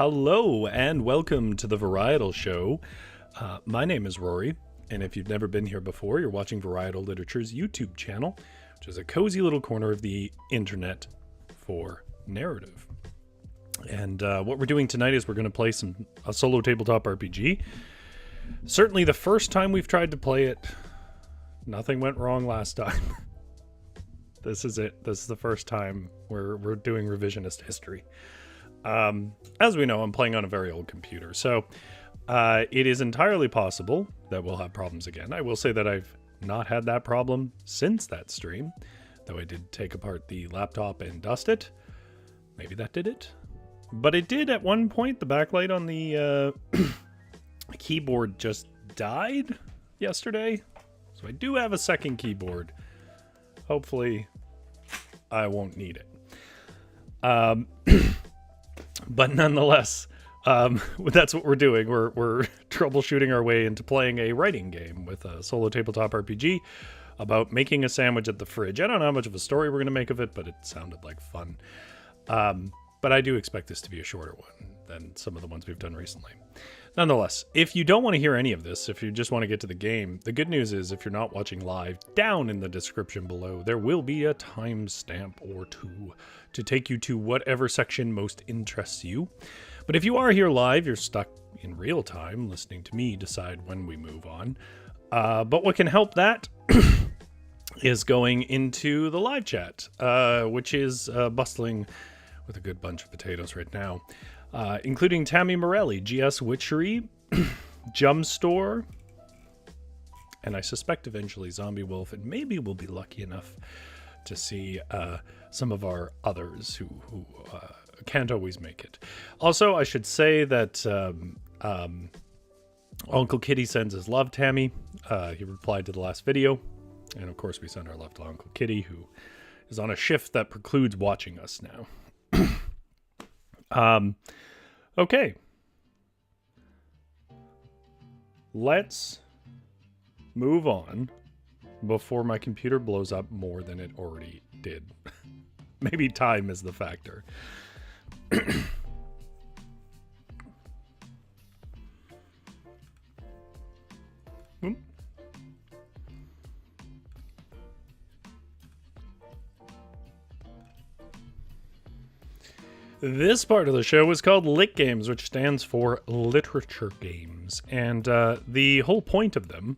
Hello and welcome to the Varietal Show. My name is Rory, and if you've never been here before, you're watching Varietal Literature's YouTube channel, which is a cozy little corner of the internet for narrative. And what we're doing tonight is we're going to play a solo tabletop RPG. Certainly the first time we've tried to play it, nothing went wrong last time. This is it. This is the first time we're doing revisionist history. As we know, I'm playing on a very old computer, so it is entirely possible that we'll have problems again. I will say that I've not had that problem since that stream, though I did take apart the laptop and dust it. Maybe that did it. But it did at one point. The backlight on the keyboard just died yesterday, so I do have a second keyboard. Hopefully, I won't need it. But nonetheless, that's what we're doing. We're troubleshooting our way into playing a writing game with a solo tabletop RPG about making a sandwich at the fridge. I don't know how much of a story we're going to make of it, but it sounded like fun. But I do expect this to be a shorter one than some of the ones we've done recently. Nonetheless, if you don't want to hear any of this, if you just want to get to the game, the good news is if you're not watching live, down in the description below, there will be a timestamp or two to take you to whatever section most interests you. But if you are here live, you're stuck in real time listening to me decide when we move on. But what can help that is going into the live chat, which is bustling with a good bunch of potatoes right now. Including Tammy Morelli, GS Witchery, Jumstore, and I suspect eventually Zombie Wolf, and maybe we'll be lucky enough to see some of our others who can't always make it. Also, I should say that Uncle Kitty sends his love, Tammy. He replied to the last video, and of course we send our love to Uncle Kitty, who is on a shift that precludes watching us now. Okay. Let's move on before my computer blows up more than it already did. Maybe time is the factor. This part of the show is called litgames, which stands for literature games. And the whole point of them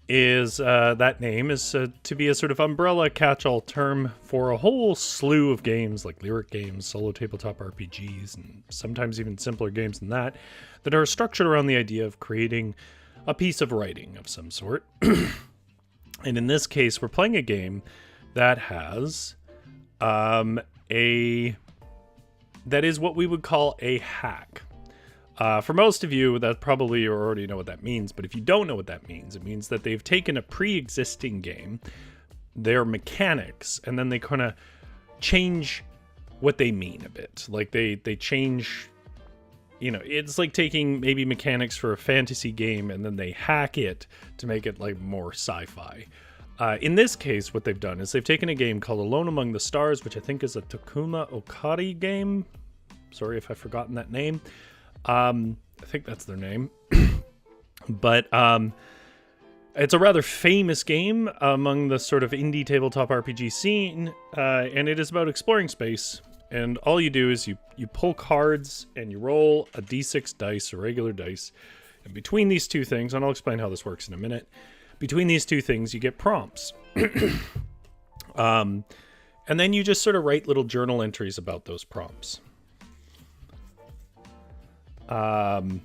is that name is to be a sort of umbrella catch-all term for a whole slew of games like lyric games, solo tabletop RPGs, and sometimes even simpler games than that are structured around the idea of creating a piece of writing of some sort. And in this case, we're playing a game that has that is what we would call a hack. For most of you, that probably you already know what that means, but if you don't know what that means, it means that they've taken a pre-existing game, their mechanics, and then they kind of change what they mean a bit. Like they change, it's like taking maybe mechanics for a fantasy game and then they hack it to make it like more sci-fi. In this case, what they've done is they've taken a game called Alone Among the Stars, which I think is a Takuma Okari game. Sorry if I've forgotten that name. I think that's their name. But it's a rather famous game among the sort of indie tabletop RPG scene, and it is about exploring space. And all you do is you pull cards and you roll a d6 dice, a regular dice. And between these two things, and I'll explain how this works in a minute, between these two things, you get prompts. And then you just sort of write little journal entries about those prompts. Just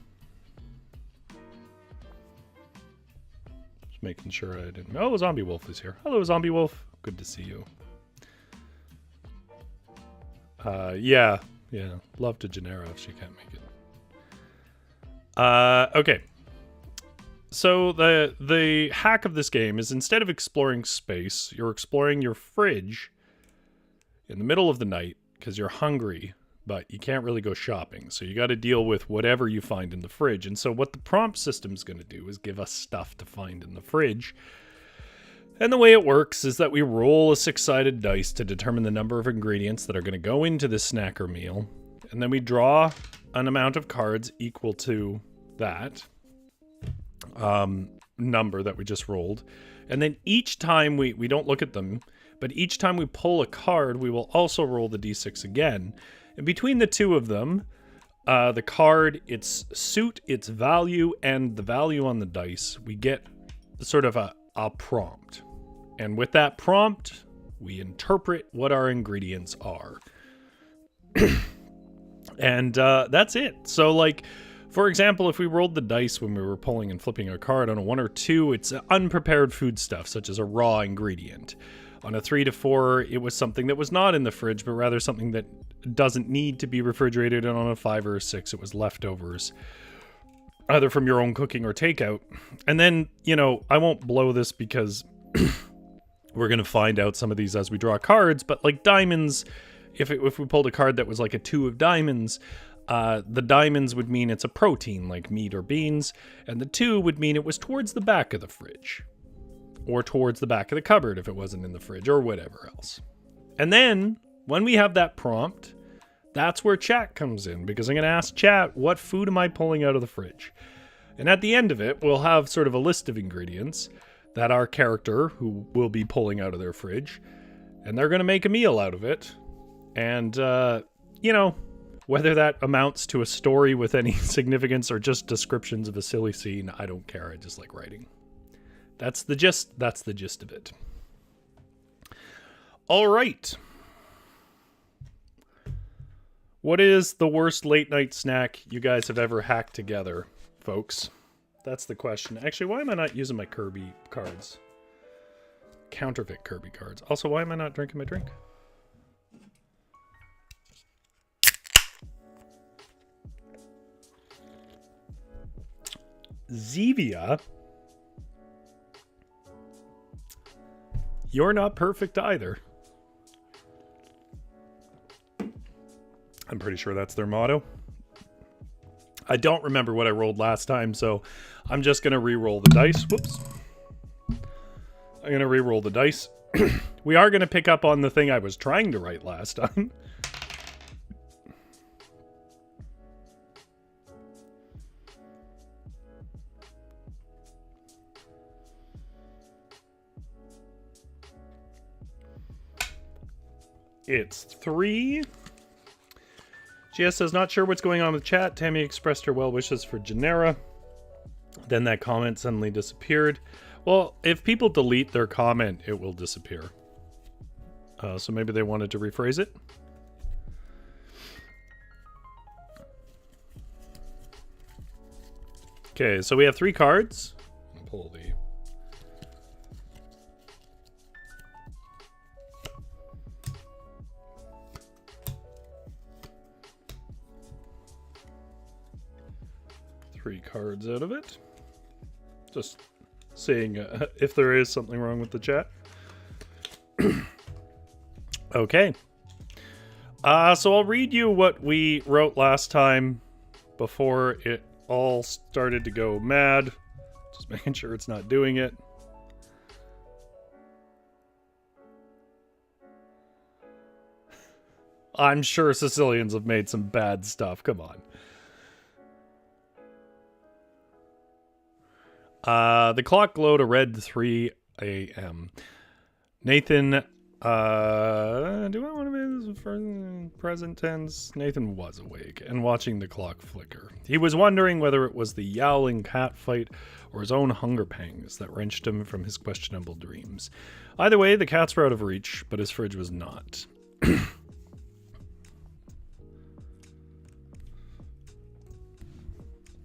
making sure I didn't... Oh, Zombie Wolf is here. Hello, Zombie Wolf. Good to see you. Yeah. Love to Genera if she can't make it. Okay. So the hack of this game is instead of exploring space, you're exploring your fridge in the middle of the night because you're hungry, but you can't really go shopping. So you got to deal with whatever you find in the fridge. And so what the prompt system's going to do is give us stuff to find in the fridge. And the way it works is that we roll a 6-sided dice to determine the number of ingredients that are going to go into this snacker meal. And then we draw an amount of cards equal to that number that we just rolled. And then each time we don't look at them, but each time we pull a card, we will also roll the d6 again. And between the two of them, the card, its suit, its value, and the value on the dice, we get sort of a prompt. And with that prompt, we interpret what our ingredients are. And that's it. So, like, for example, if we rolled the dice when we were pulling and flipping a card on a 1 or 2, it's unprepared food stuff, such as a raw ingredient. On a 3 to 4, it was something that was not in the fridge, but rather something that doesn't need to be refrigerated. And on a 5 or a 6, it was leftovers, either from your own cooking or takeout. And then, you know, I won't blow this because we're going to find out some of these as we draw cards, but like diamonds, if we pulled a card that was like a 2 of diamonds, the diamonds would mean it's a protein like meat or beans, and the 2 would mean it was towards the back of the fridge, or towards the back of the cupboard if it wasn't in the fridge, or whatever else. And then, when we have that prompt, that's where chat comes in, because I'm going to ask chat, what food am I pulling out of the fridge? And at the end of it, we'll have sort of a list of ingredients that our character, who will be pulling out of their fridge, and they're going to make a meal out of it. And, you know, whether that amounts to a story with any significance or just descriptions of a silly scene, I don't care. I just like writing. That's the gist of it. All right. What is the worst late night snack you guys have ever hacked together, folks? That's the question. Actually, why am I not using my Kirby cards? Counterfeit Kirby cards. Also, why am I not drinking my drink? Zevia? You're not perfect either. I'm pretty sure that's their motto. I don't remember what I rolled last time, so I'm just going to re-roll the dice. Whoops. I'm going to re-roll the dice. We are going to pick up on the thing I was trying to write last time. It's 3. GS says, not sure what's going on with chat. Tammy expressed her well wishes for Genera. Then that comment suddenly disappeared. Well, if people delete their comment, it will disappear. So maybe they wanted to rephrase it. Okay, so we have 3 cards. I'll pull the... three cards out of it. Just seeing if there is something wrong with the chat. Okay. So I'll read you what we wrote last time before it all started to go mad. Just making sure it's not doing it. I'm sure Sicilians have made some bad stuff. Come on. The clock glowed a red 3 a.m. Nathan, do I want to make this for present tense? Nathan was awake and watching the clock flicker. He was wondering whether it was the yowling cat fight or his own hunger pangs that wrenched him from his questionable dreams. Either way, the cats were out of reach, but his fridge was not.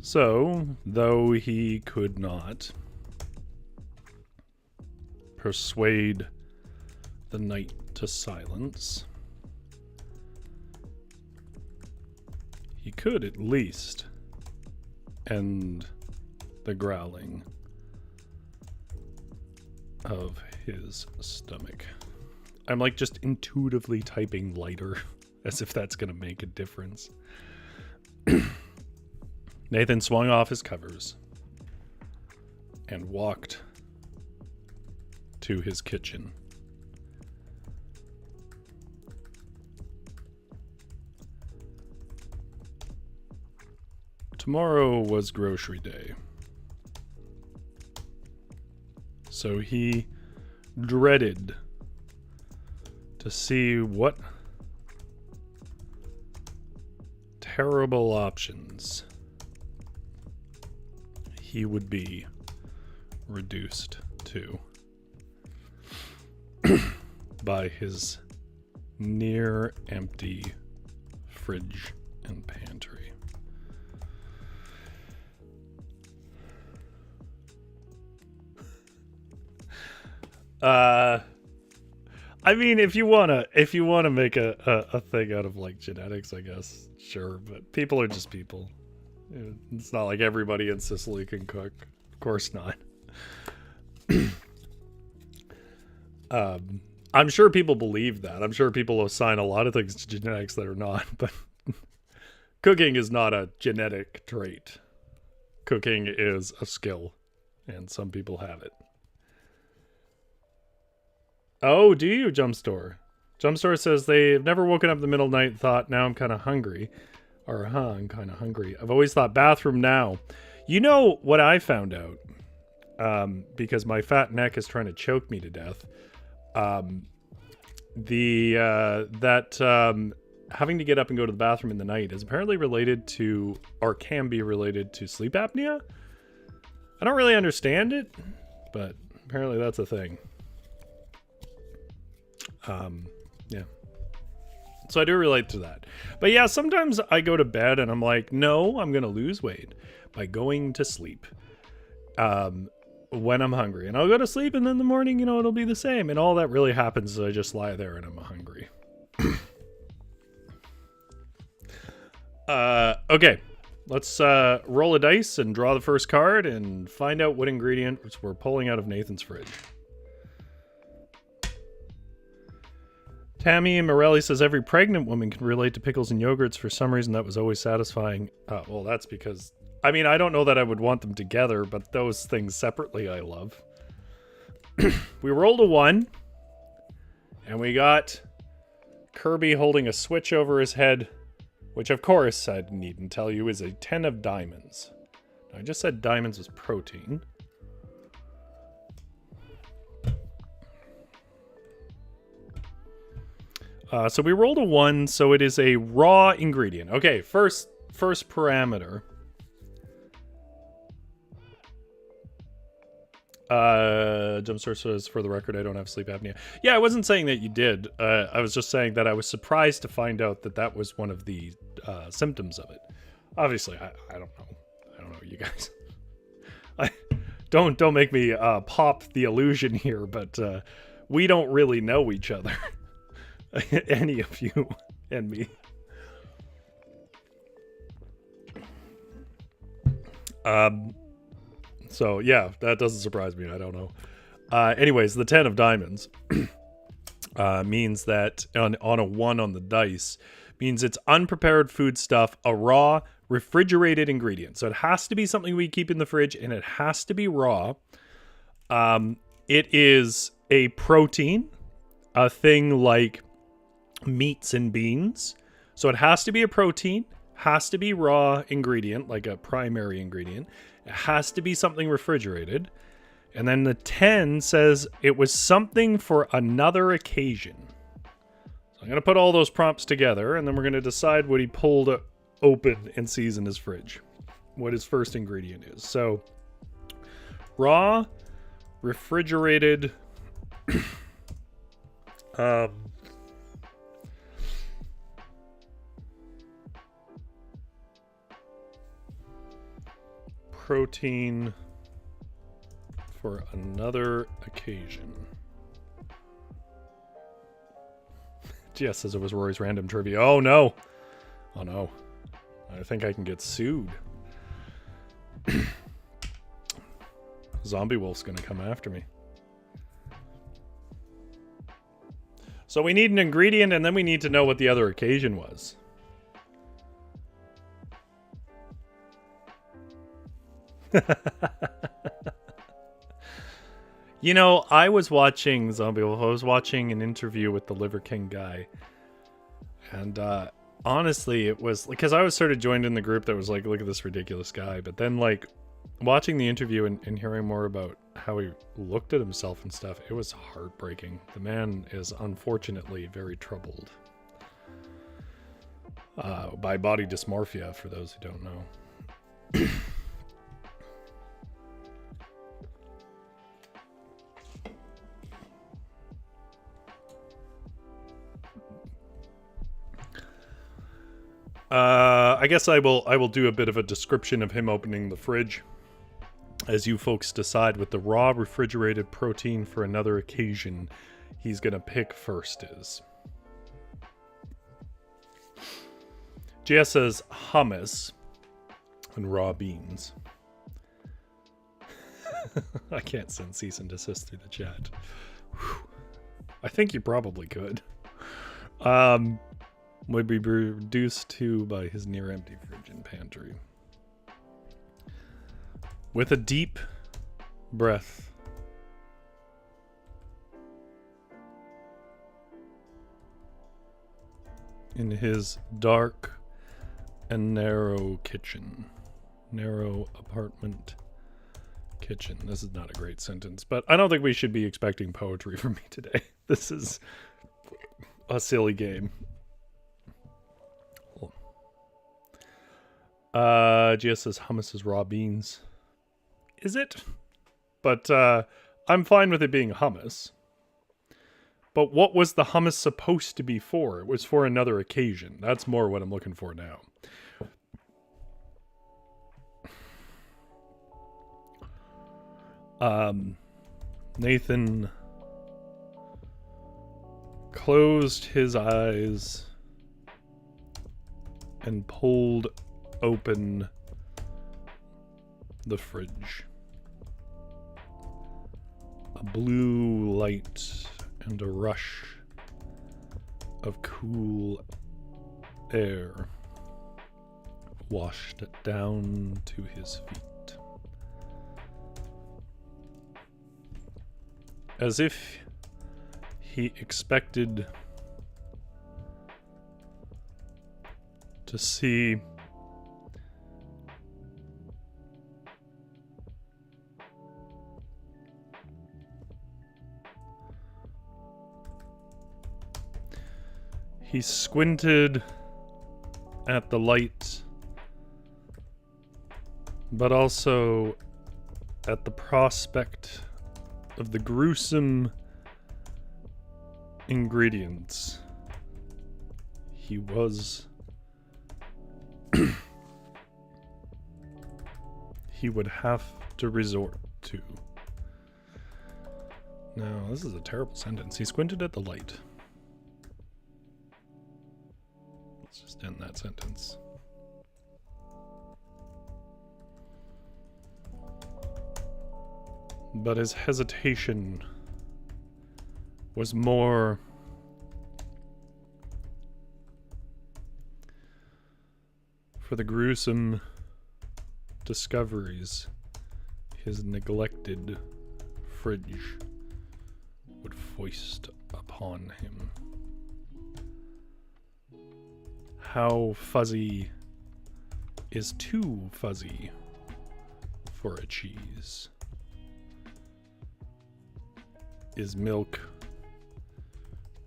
So, though he could not persuade the night to silence, he could at least end the growling of his stomach. I'm like just intuitively typing lighter as if that's going to make a difference. Nathan swung off his covers and walked to his kitchen. Tomorrow was grocery day. So he dreaded to see what terrible options he would be reduced to by his near empty fridge and pantry. I mean, if you wanna make a thing out of like genetics, I guess, sure. But people are just people. It's not like everybody in Sicily can cook. Of course not. I'm sure people believe that. I'm sure people assign a lot of things to genetics that are not. But cooking is not a genetic trait. Cooking is a skill, and some people have it. Oh, do you, Jumpstore? Jumpstore says they've never woken up in the middle of the night and thought, now I'm kind of hungry. Or, I'm kind of hungry. I've always thought bathroom now. You know what I found out? Because my fat neck is trying to choke me to death. Having to get up and go to the bathroom in the night is apparently related to, or can be related to, sleep apnea. I don't really understand it, but apparently that's a thing. Yeah. So I do relate to that. But yeah, sometimes I go to bed and I'm like, no, I'm going to lose weight by going to sleep. When I'm hungry, and I'll go to sleep, and then in the morning, it'll be the same. And all that really happens is I just lie there and I'm hungry. Okay. Let's roll a dice and draw the first card and find out what ingredients we're pulling out of Nathan's fridge. Tammy Morelli says every pregnant woman can relate to pickles and yogurts. For some reason, that was always satisfying. Well, that's because... I mean, I don't know that I would want them together, but those things separately I love. We rolled a 1, and we got Kirby holding a switch over his head, which of course I needn't tell you is a 10 of diamonds. I just said diamonds was protein. So we rolled a 1, so it is a raw ingredient. Okay, first parameter. Jumpstart says, for the record, I don't have sleep apnea. Yeah, I wasn't saying that you did. I was just saying that I was surprised to find out that was one of the symptoms of it. Obviously, I don't know. I don't know, you guys. Don't make me pop the illusion here, but we don't really know each other. Any of you and me. So yeah, that doesn't surprise me. I don't know. Anyways, the 10 of diamonds means that on a 1 on the dice means it's unprepared food stuff, a raw refrigerated ingredient. So it has to be something we keep in the fridge, and it has to be raw. It is a protein, a thing like meats and beans. So it has to be a protein, has to be raw ingredient, like a primary ingredient. It has to be something refrigerated. And then the 10 says it was something for another occasion. So I'm going to put all those prompts together, and then we're going to decide what he pulled open and sees in his fridge. What his first ingredient is. So, raw, refrigerated, protein for another occasion. Jess says it was Rory's random trivia. Oh no. Oh no. I think I can get sued. Zombie Wolf's gonna come after me. So we need an ingredient, and then we need to know what the other occasion was. You know, I was watching Zombie Wolf. I was watching an interview with the Liver King guy, and honestly, it was because I was sort of joined in the group that was like, look at this ridiculous guy. But then, like, watching the interview and hearing more about how he looked at himself and stuff, it was heartbreaking. The man is unfortunately very troubled by body dysmorphia, for those who don't know. I guess I will do a bit of a description of him opening the fridge, as you folks decide what the raw refrigerated protein for another occasion he's gonna pick first is. JS says hummus and raw beans. I can't send cease and desist through the chat. Whew. I think you probably could. Would be reduced to by his near empty fridge and pantry. With a deep breath, in his dark and narrow apartment kitchen. This is not a great sentence, but I don't think we should be expecting poetry from me today. This is a silly game. GS says hummus is raw beans. Is it? But I'm fine with it being hummus. But what was the hummus supposed to be for? It was for another occasion. That's more what I'm looking for now. Nathan closed his eyes and pulled open the fridge. A blue light and a rush of cool air washed down to his feet. As if he expected to see he squinted at the light, but also at the prospect of the gruesome ingredients he was he would have to resort to. No, this is a terrible sentence. He squinted at the light. Let's just end that sentence. But his hesitation was more for the gruesome discoveries his neglected fridge would foist upon him. How fuzzy is too fuzzy for a cheese? Is milk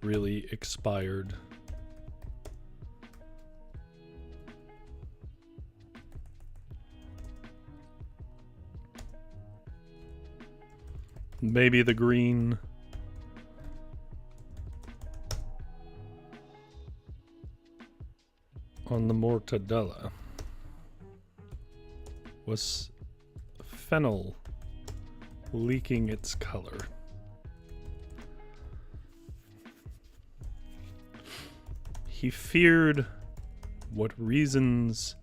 really expired? Maybe the green on the mortadella was fennel leaking its color. He feared what reasons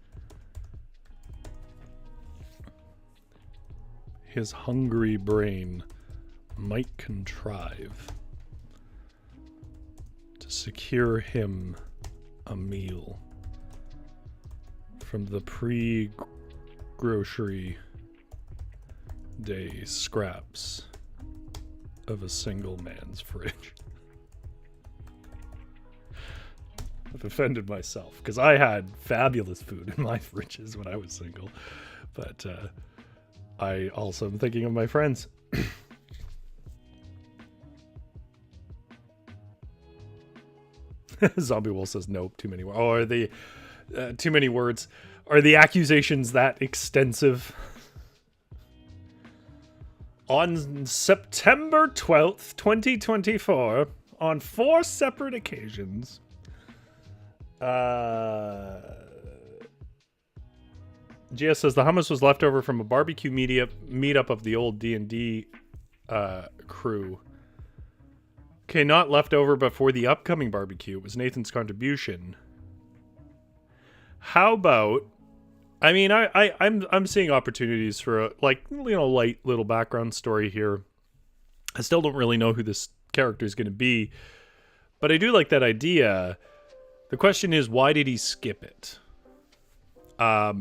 his hungry brain might contrive to secure him a meal from the pre-grocery day scraps of a single man's fridge. I've offended myself because I had fabulous food in my fridges when I was single. But I also am thinking of my friends. Zombie Wolf says nope, too many words. Oh, are the too many words? Are the accusations that extensive? On September 12th, 2024, on 4 separate occasions, GS says the hummus was left over from a barbecue meetup of the old D&D crew. Okay, not left over, but for the upcoming barbecue. It was Nathan's contribution. How about... I mean, I'm seeing opportunities for a, like, you know, light little background story here. I still don't really know who this character is going to be, but I do like that idea. The question is, why did he skip it? I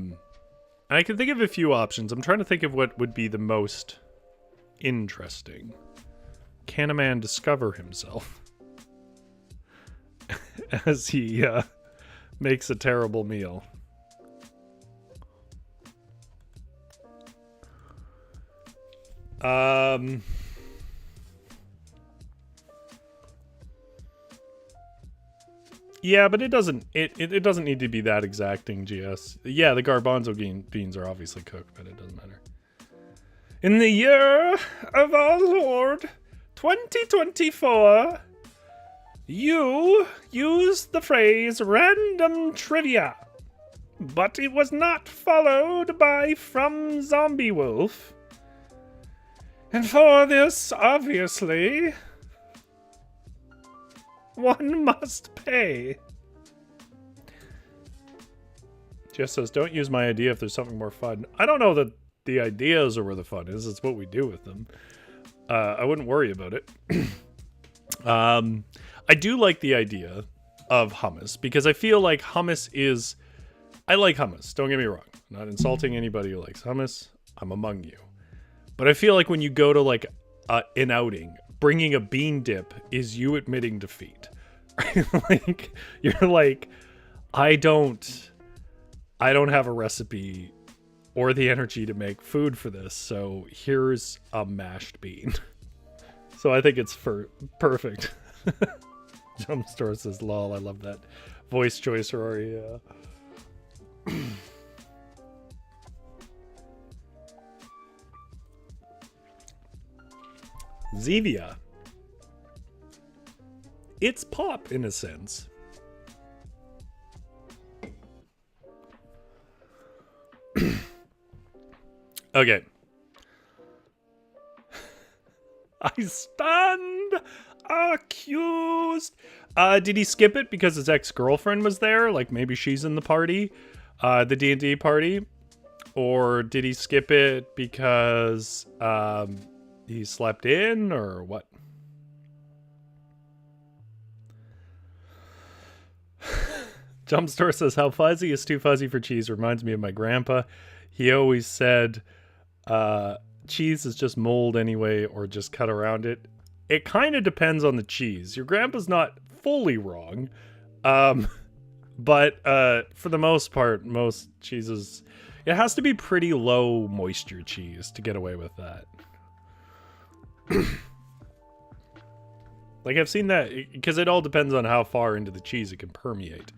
can think of a few options. I'm trying to think of what would be the most interesting. Can a man discover himself as he makes a terrible meal? Yeah, but it doesn't need to be that exacting, GS. Yeah, the garbanzo beans are obviously cooked, but it doesn't matter. In the year of our Lord 2024, you used the phrase random trivia, but it was not followed by from Zombie Wolf. And for this, obviously, one must pay. Jess says, don't use my idea if there's something more fun. I don't know that the ideas are where the fun is. It's what we do with them. I wouldn't worry about it. I do like the idea of hummus because I feel like hummus is... I like hummus. Don't get me wrong. I'm not insulting anybody who likes hummus. I'm among you. But I feel like when you go to like an outing, bringing a bean dip is you admitting defeat. Like you're like, I don't have a recipe or the energy to make food for this, so here's a mashed bean. So I think it's perfect. Jumpstore says, lol, I love that voice choice, Rory. Zevia. It's pop in a sense. Okay. I stand accused. Did he skip it because his ex-girlfriend was there? Like maybe she's in the party, the D&D party? Or did he skip it because he slept in or what? Jumpstore says, how fuzzy is too fuzzy for cheese? Reminds me of my grandpa. He always said cheese is just mold anyway, or just cut around it. It kind of depends on the cheese. Your grandpa's not fully wrong. But for the most part, most cheeses, it has to be pretty low moisture cheese to get away with that. Like I've seen that because it all depends on how far into the cheese it can permeate.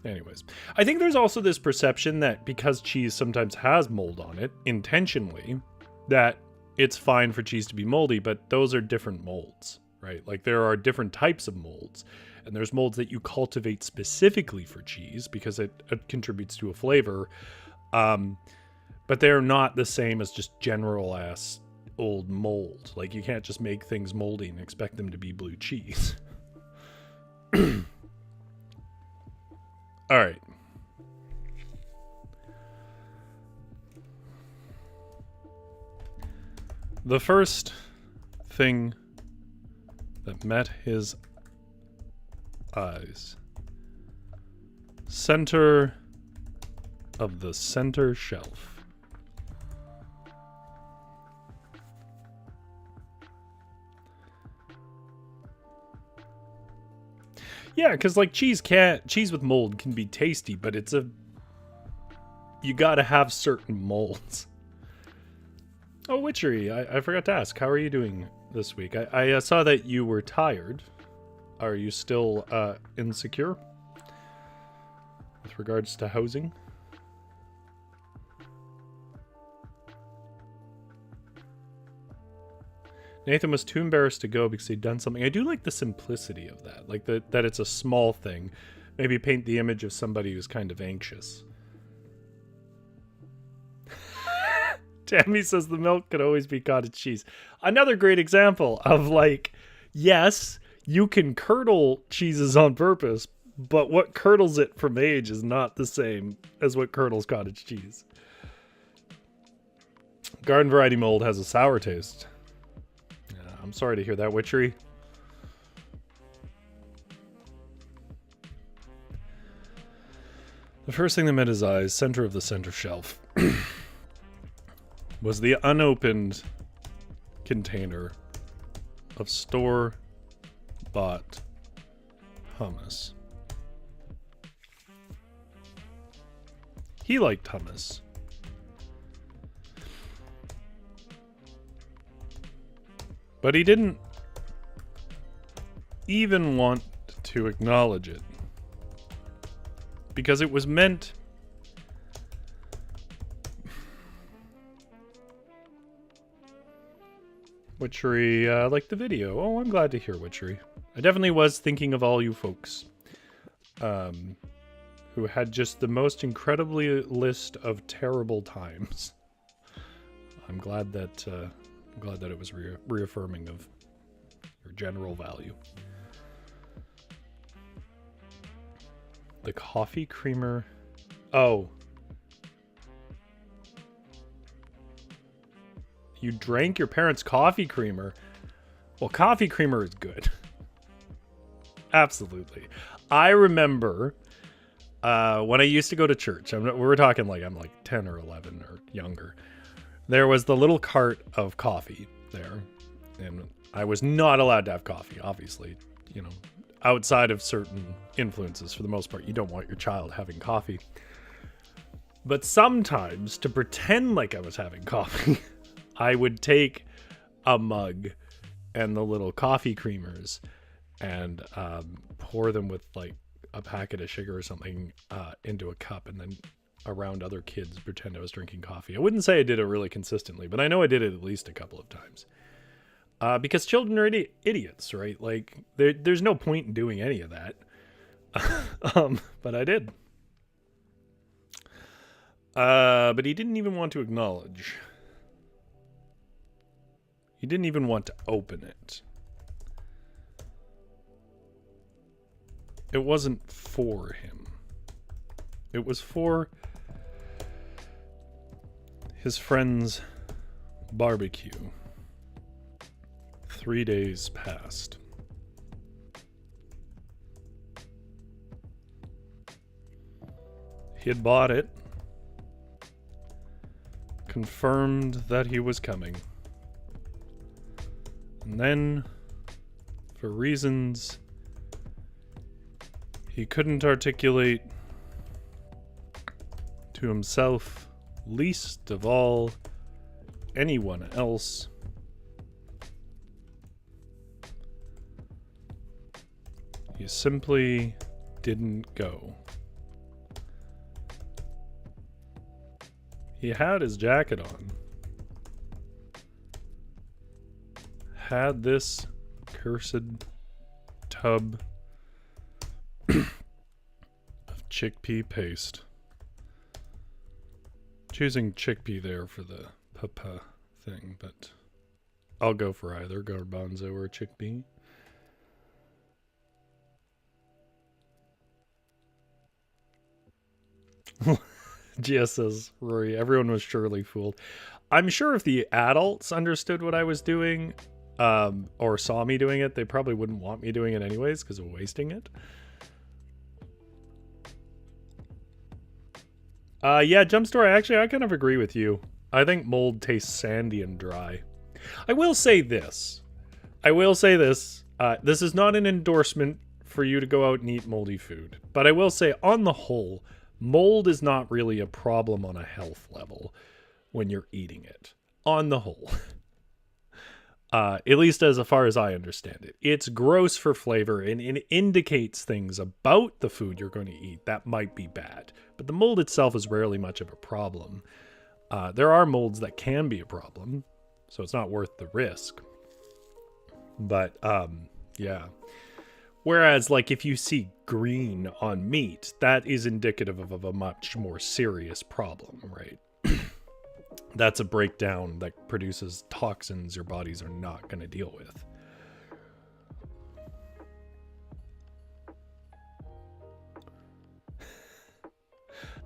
Anyways, I think there's also this perception that because cheese sometimes has mold on it, intentionally, that it's fine for cheese to be moldy, but those are different molds, right? Like there are different types of molds, and there's molds that you cultivate specifically for cheese because it contributes to a flavor, but they're not the same as just general ass old mold. Like you can't just make things moldy and expect them to be blue cheese. All right. The first thing that met his eyes. Center of the center shelf. Yeah, because like cheese with mold can be tasty, but you gotta have certain molds. Oh, Witchery, I forgot to ask, how are you doing this week? I saw that you were tired. Are you still insecure with regards to housing? Nathan was too embarrassed to go because he'd done something. I do like the simplicity of that, like that it's a small thing. Maybe paint the image of somebody who's kind of anxious. Tammy says the milk could always be cottage cheese. Another great example of like, yes, you can curdle cheeses on purpose, but what curdles it from age is not the same as what curdles cottage cheese. Garden variety mold has a sour taste. I'm sorry to hear that, Witchery. The first thing that met his eyes, center of the center shelf, was the unopened container of store-bought hummus. He liked hummus. But he didn't even want to acknowledge it. Because it was meant... Witchery liked the video. Oh, I'm glad to hear, Witchery. I definitely was thinking of all you folks. Who had just the most incredibly list of terrible times. I'm glad that... I'm glad that it was reaffirming of your general value. The coffee creamer. Oh. You drank your parents' coffee creamer? Well, coffee creamer is good. Absolutely. I remember when I used to go to church. We were talking like I'm like 10 or 11 or younger. There was the little cart of coffee there, and I was not allowed to have coffee, obviously. You know, outside of certain influences, for the most part, you don't want your child having coffee. But sometimes, to pretend like I was having coffee, I would take a mug and the little coffee creamers and pour them with like a packet of sugar or something into a cup, and then around other kids pretend I was drinking coffee. I wouldn't say I did it really consistently, but I know I did it at least a couple of times. Because children are idiots, right? Like, there's no point in doing any of that. But I did. But he didn't even want to acknowledge. He didn't even want to open it. It wasn't for him. It was for his friend's barbecue. 3 days passed. He had bought it, confirmed that he was coming, and then, for reasons he couldn't articulate to himself, least of all anyone else, he simply didn't go. He had his jacket on, had this cursed tub of chickpea paste. Choosing chickpea there for the papa thing, but I'll go for either garbanzo or chickpea. Gia says, Rory, everyone was surely fooled. I'm sure if the adults understood what I was doing, or saw me doing it, they probably wouldn't want me doing it anyways because of wasting it. Yeah, Jump Story, actually, I kind of agree with you. I think mold tastes sandy and dry. I will say this. This is not an endorsement for you to go out and eat moldy food. But I will say, on the whole, mold is not really a problem on a health level when you're eating it. On the whole. At least as far as I understand it. It's gross for flavor, and it indicates things about the food you're going to eat that might be bad. But the mold itself is rarely much of a problem. There are molds that can be a problem, so it's not worth the risk. But, yeah. Whereas, like, if you see green on meat, that is indicative of a much more serious problem, right? That's a breakdown that produces toxins your bodies are not going to deal with.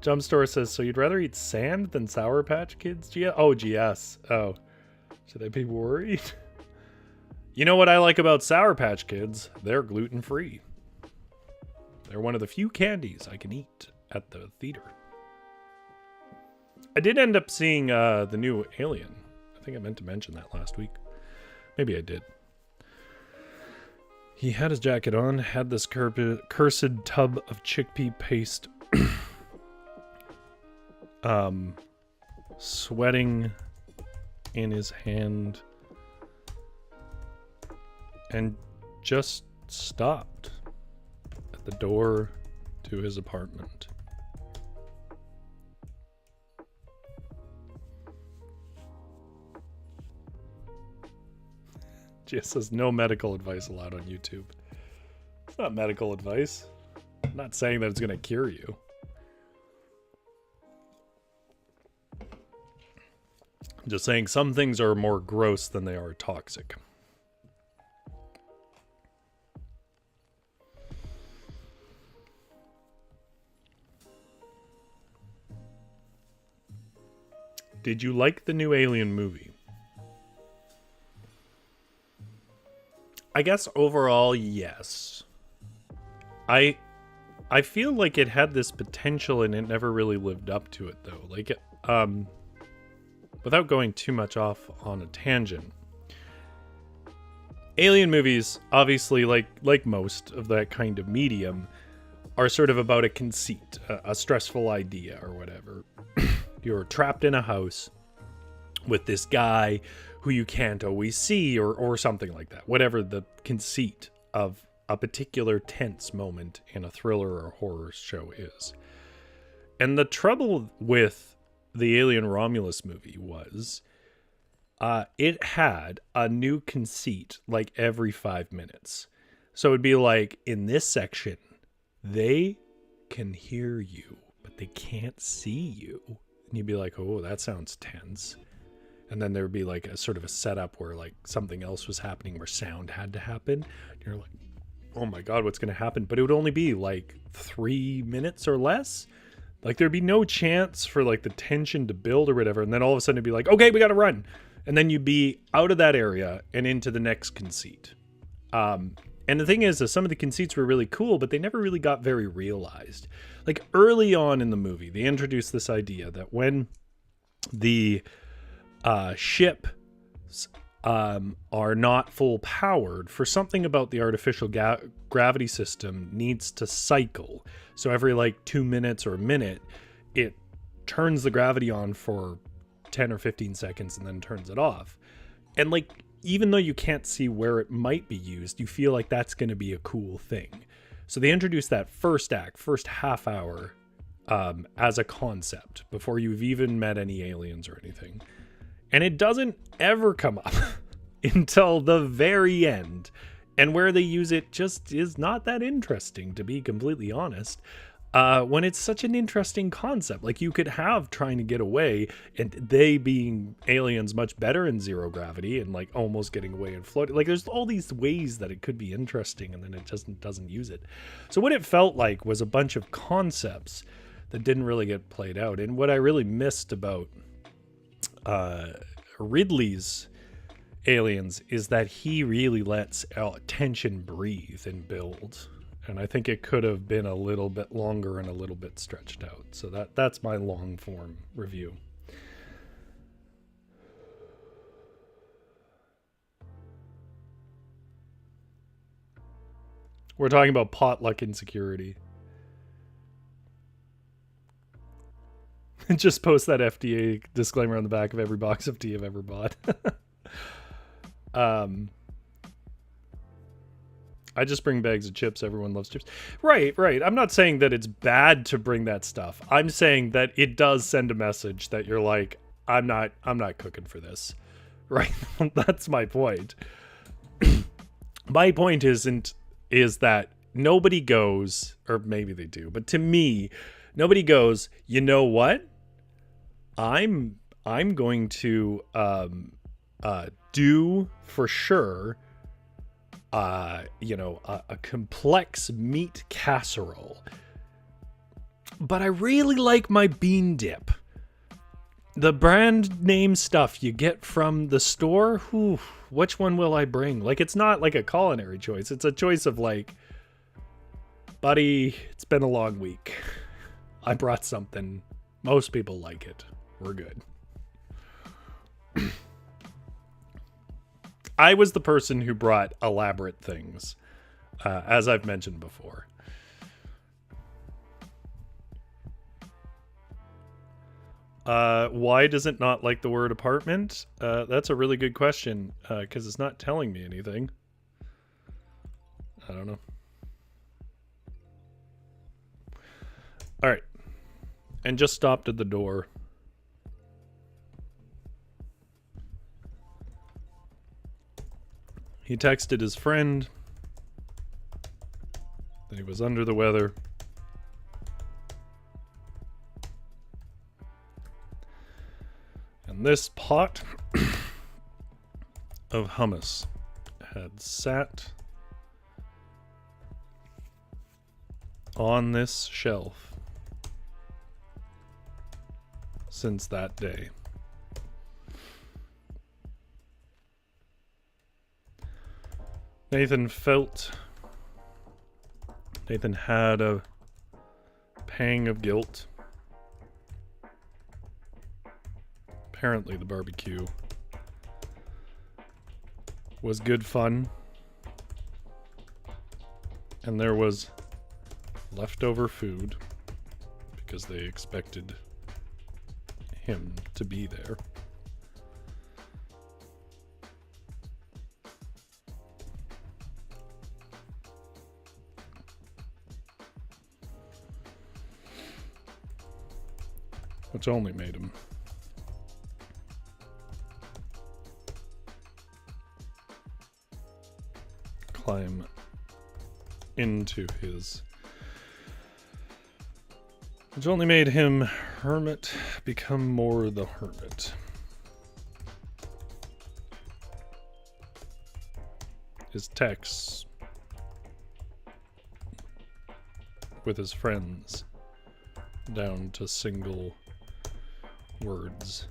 Jump Store says, so you'd rather eat sand than Sour Patch Kids? Oh, GS. Oh, should I be worried? You know what I like about Sour Patch Kids? They're gluten-free. They're one of the few candies I can eat at the theater. I did end up seeing the new Alien. I think I meant to mention that last week. Maybe I did. He had his jacket on, had this cursed tub of chickpea paste sweating in his hand, and just stopped at the door to his apartment. Just says no medical advice allowed on YouTube. It's not medical advice. I'm not saying that it's going to cure you. I'm just saying some things are more gross than they are toxic. Did you like the new Alien movie? I guess overall, yes. I feel like it had this potential and it never really lived up to it, though. Like, without going too much off on a tangent, Alien movies, obviously, like most of that kind of medium, are sort of about a conceit, a stressful idea or whatever. You're trapped in a house with this guy who you can't always see, or something like that. Whatever the conceit of a particular tense moment in a thriller or horror show is. And the trouble with the Alien Romulus movie was it had a new conceit like every 5 minutes. So it'd be like, in this section, they can hear you, but they can't see you. And you'd be like, oh, that sounds tense. And then there would be like a sort of a setup where like something else was happening where sound had to happen. And you're like, oh my God, what's going to happen? But it would only be like 3 minutes or less. Like there'd be no chance for like the tension to build or whatever. And then all of a sudden it'd be like, okay, we got to run. And then you'd be out of that area and into the next conceit. And the thing is some of the conceits were really cool, but they never really got very realized. Like early on in the movie, they introduced this idea that when the ships are not full powered, for something about the artificial gravity system needs to cycle. So every like 2 minutes or a minute, it turns the gravity on for 10 or 15 seconds and then turns it off. And like, even though you can't see where it might be used, you feel like that's going to be a cool thing. So they introduced that first half hour as a concept before you've even met any aliens or anything. And it doesn't ever come up until the very end. And where they use it just is not that interesting, to be completely honest. When it's such an interesting concept. Like you could have trying to get away and they being aliens much better in zero gravity and like almost getting away and floating. Like there's all these ways that it could be interesting and then it just doesn't use it. So what it felt like was a bunch of concepts that didn't really get played out. And what I really missed about Ridley's Aliens is that he really lets tension breathe and build. And I think it could have been a little bit longer and a little bit stretched out. So that's my long form review. We're talking about potluck insecurity. Just post that FDA disclaimer on the back of every box of tea I've ever bought. I just bring bags of chips. Everyone loves chips. Right. I'm not saying that it's bad to bring that stuff. I'm saying that it does send a message that you're like, I'm not cooking for this. Right? That's my point. My point is that nobody goes, or maybe they do, but to me, nobody goes, you know what? I'm going to do for sure a complex meat casserole. But I really like my bean dip. The brand name stuff you get from the store, which one will I bring? Like, it's not like a culinary choice. It's a choice of like, buddy, it's been a long week. I brought something. Most people like it. We're good. I was the person who brought elaborate things, as I've mentioned before. Why does it not like the word apartment? That's a really good question, because it's not telling me anything. I don't know. All right. And just stopped at the door. He texted his friend that he was under the weather. And this pot of hummus had sat on this shelf since that day. Nathan had a pang of guilt. Apparently the barbecue was good fun, and there was leftover food because they expected him to be there. Which only made him climb into his... Which only made him hermit become more the hermit. His texts with his friends down to single words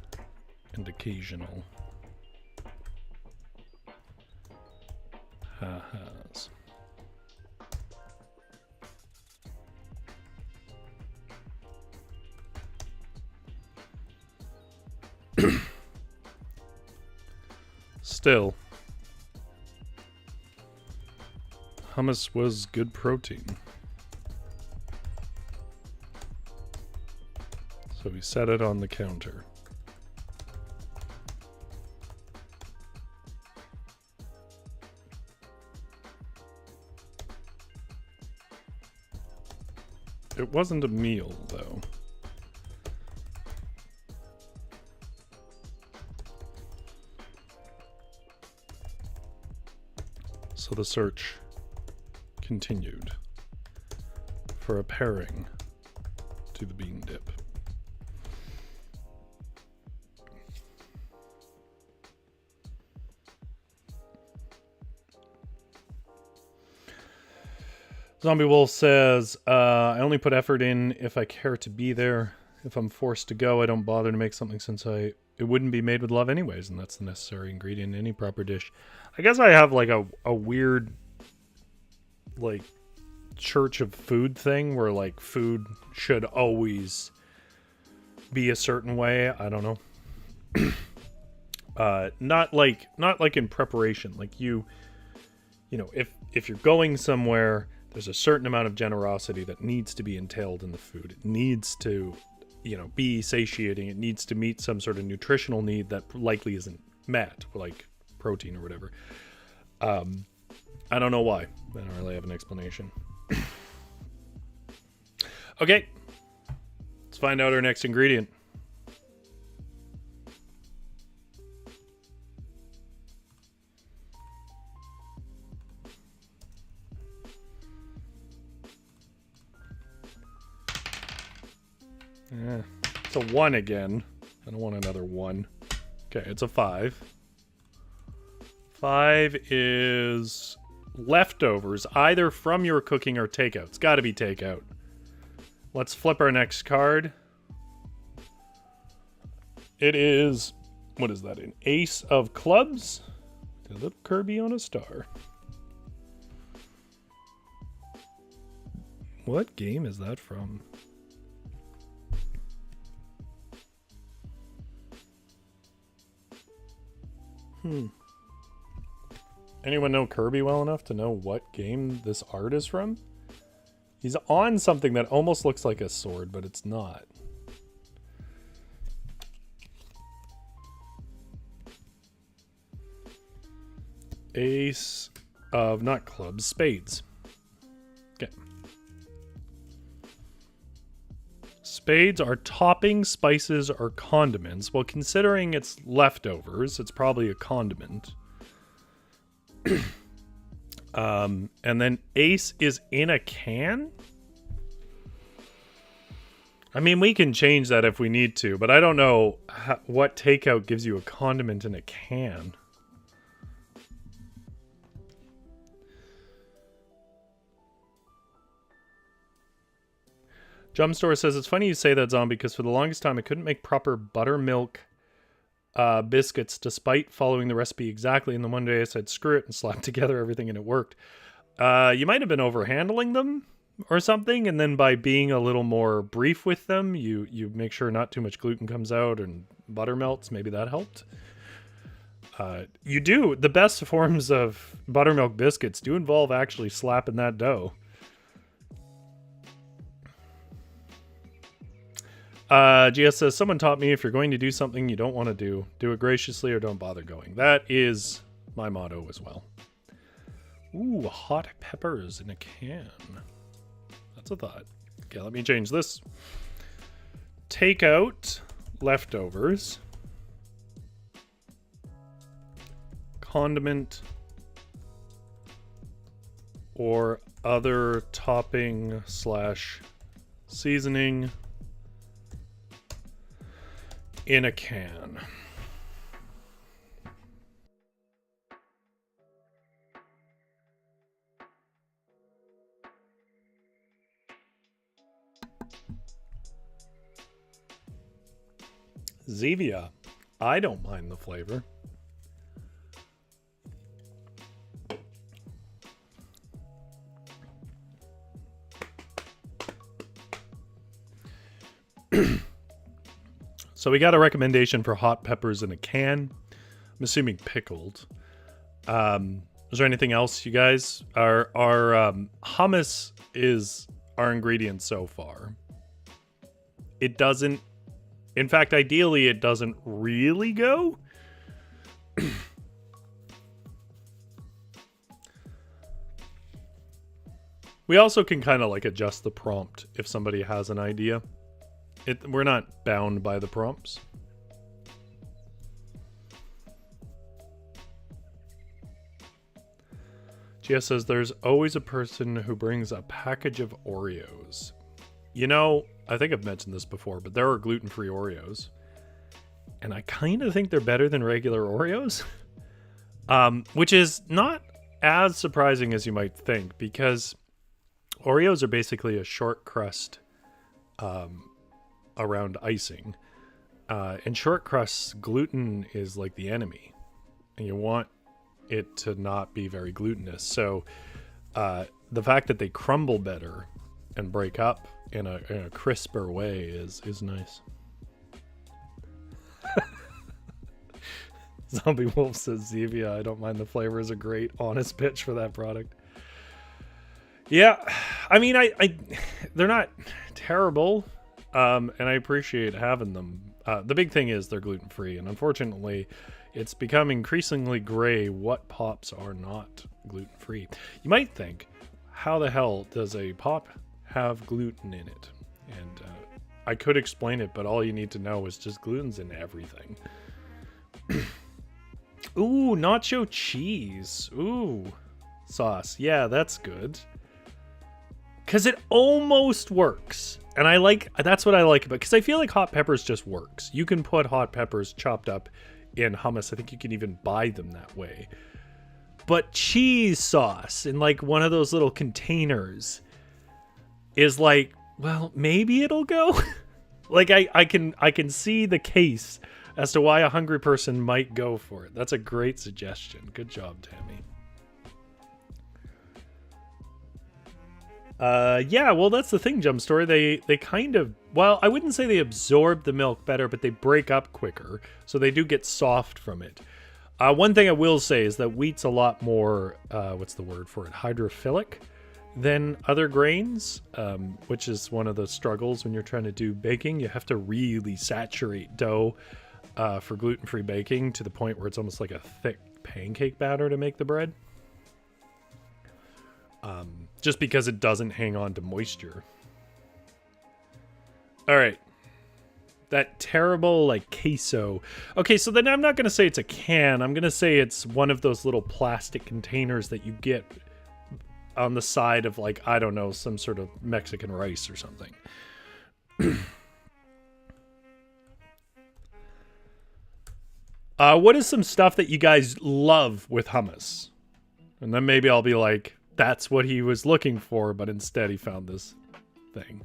and occasional ha-has. Still, hummus was good protein. So he set it on the counter. It wasn't a meal, though. So the search continued for a pairing to the bean dip. Zombie Wolf says, I only put effort in if I care to be there. If I'm forced to go, I don't bother to make something since it wouldn't be made with love anyways, and that's the necessary ingredient in any proper dish. I guess I have like a weird like church of food thing where like food should always be a certain way. I don't know. Not like in preparation. Like you know, if you're going somewhere, There's a certain amount of generosity that needs to be entailed in the food. It needs to, be satiating. It needs to meet some sort of nutritional need that likely isn't met, like protein or whatever. I don't know why. I don't really have an explanation. Okay. Let's find out our next ingredient. It's a 1 again. I don't want another 1. Okay, it's a 5. 5 is leftovers, either from your cooking or takeout. It's got to be takeout. Let's flip our next card. It is, what is that, an ace of clubs? A little Kirby on a star. What game is that from? Anyone know Kirby well enough to know what game this art is from? He's on something that almost looks like a sword, but it's not. Ace of, not clubs, spades. Okay. Spades are toppings, spices, or condiments. Well, considering it's leftovers, it's probably a condiment. And then ace is in a can? I mean, we can change that if we need to, but I don't know what takeout gives you a condiment in a can. Jumpstore says, it's funny you say that, Zombie, because for the longest time I couldn't make proper buttermilk biscuits despite following the recipe exactly. And then one day I said, screw it, and slapped together everything and it worked. You might have been overhandling them or something. And then by being a little more brief with them, you make sure not too much gluten comes out and butter melts. Maybe that helped. The best forms of buttermilk biscuits do involve actually slapping that dough. GS says, someone taught me if you're going to do something you don't want to do it graciously or don't bother going. That is my motto as well. Ooh, hot peppers in a can. That's a thought. Okay, let me change this. Take out leftovers. Condiment or other topping / seasoning in a can. Zevia. I don't mind the flavor. So we got a recommendation for hot peppers in a can. I'm assuming pickled. Is there anything else, you guys? Our hummus is our ingredient so far. It doesn't... In fact, ideally, it doesn't really go. We also can kind of like adjust the prompt if somebody has an idea. We're not bound by the prompts. GS says, there's always a person who brings a package of Oreos. You know, I think I've mentioned this before, but there are gluten-free Oreos. And I kind of think they're better than regular Oreos. Which is not as surprising as you might think, because Oreos are basically a short crust around icing. And short crusts, gluten is like the enemy. And you want it to not be very glutinous. So the fact that they crumble better and break up in a crisper way is nice. Zombie Wolf says, Zevia, I don't mind the flavors. A great honest pitch for that product. Yeah, I mean, they're not terrible, and I appreciate having them. The big thing is they're gluten-free, and unfortunately, it's become increasingly gray what pops are not gluten-free. You might think, how the hell does a pop have gluten in it? And I could explain it, but all you need to know is just gluten's in everything. Ooh, nacho cheese. Ooh, sauce. Yeah, that's good. Because it almost works. And that's what I like about it. Because I feel like hot peppers just works. You can put hot peppers chopped up in hummus. I think you can even buy them that way. But cheese sauce in like one of those little containers is like, well, maybe it'll go. Like I can see the case as to why a hungry person might go for it. That's a great suggestion. Good job, Tammy. Yeah, well, that's the thing, Jump Story. They kind of, well, I wouldn't say they absorb the milk better, but they break up quicker, so they do get soft from it. One thing I will say is that wheat's a lot more, what's the word for it, hydrophilic than other grains, which is one of the struggles when you're trying to do baking. You have to really saturate dough for gluten-free baking to the point where it's almost like a thick pancake batter to make the bread. Just because it doesn't hang on to moisture. All right. That terrible, like, queso. Okay, so then I'm not going to say it's a can. I'm going to say it's one of those little plastic containers that you get on the side of, like, I don't know, some sort of Mexican rice or something. What is some stuff that you guys love with hummus? And then maybe I'll be like, that's what he was looking for, but instead he found this thing.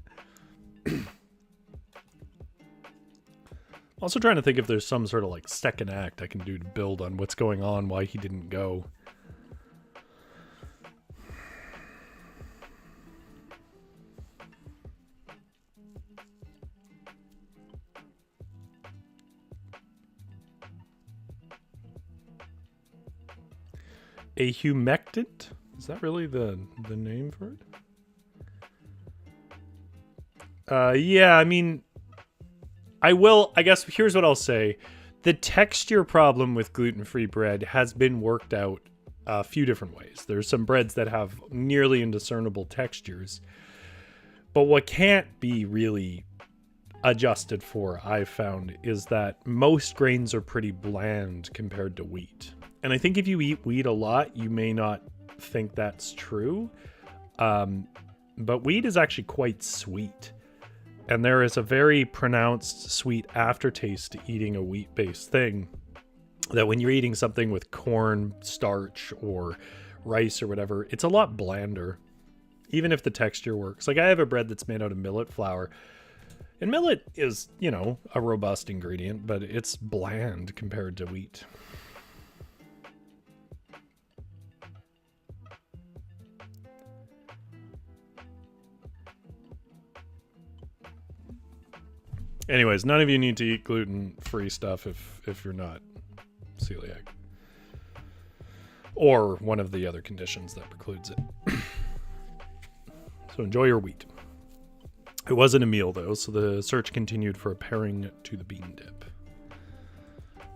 Also trying to think if there's some sort of like second act I can do to build on what's going on, why he didn't go. A humectant? Is that really the name for it? Yeah, I mean, I guess here's what I'll say. The texture problem with gluten-free bread has been worked out a few different ways. There's some breads that have nearly indiscernible textures. But what can't be really adjusted for, I've found, is that most grains are pretty bland compared to wheat. And I think if you eat wheat a lot, you may not think that's true. But wheat is actually quite sweet. And there is a very pronounced sweet aftertaste to eating a wheat-based thing. That when you're eating something with corn, starch, or rice or whatever, it's a lot blander. Even if the texture works. Like I have a bread that's made out of millet flour. And millet is, you know, a robust ingredient, but it's bland compared to wheat. Anyways, none of you need to eat gluten-free stuff if you're not celiac. Or one of the other conditions that precludes it. So enjoy your wheat. It wasn't a meal, though, so the search continued for a pairing to the bean dip.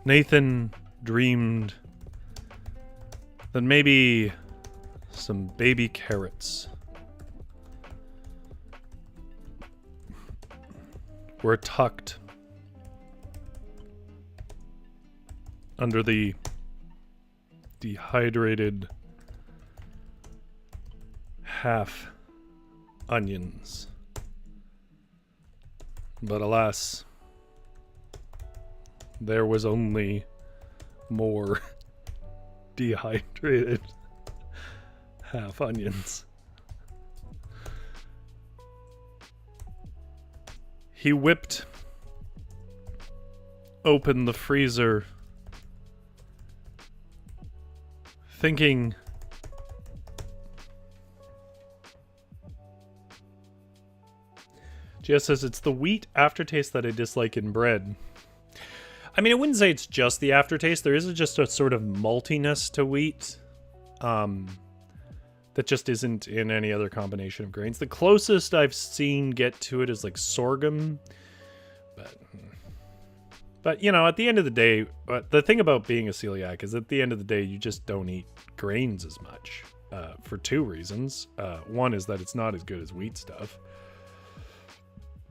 Nathan dreamed that maybe some baby carrots were tucked under the dehydrated half onions. But alas, there was only more dehydrated half onions. He whipped open the freezer, thinking Jess says, it's the wheat aftertaste that I dislike in bread. I mean, I wouldn't say it's just the aftertaste. There is just a sort of maltiness to wheat that that just isn't in any other combination of grains. The closest I've seen get to it is like sorghum, but you know, at the end of the day, the thing about being a celiac is at the end of the day, you just don't eat grains as much for two reasons. One is that it's not as good as wheat stuff.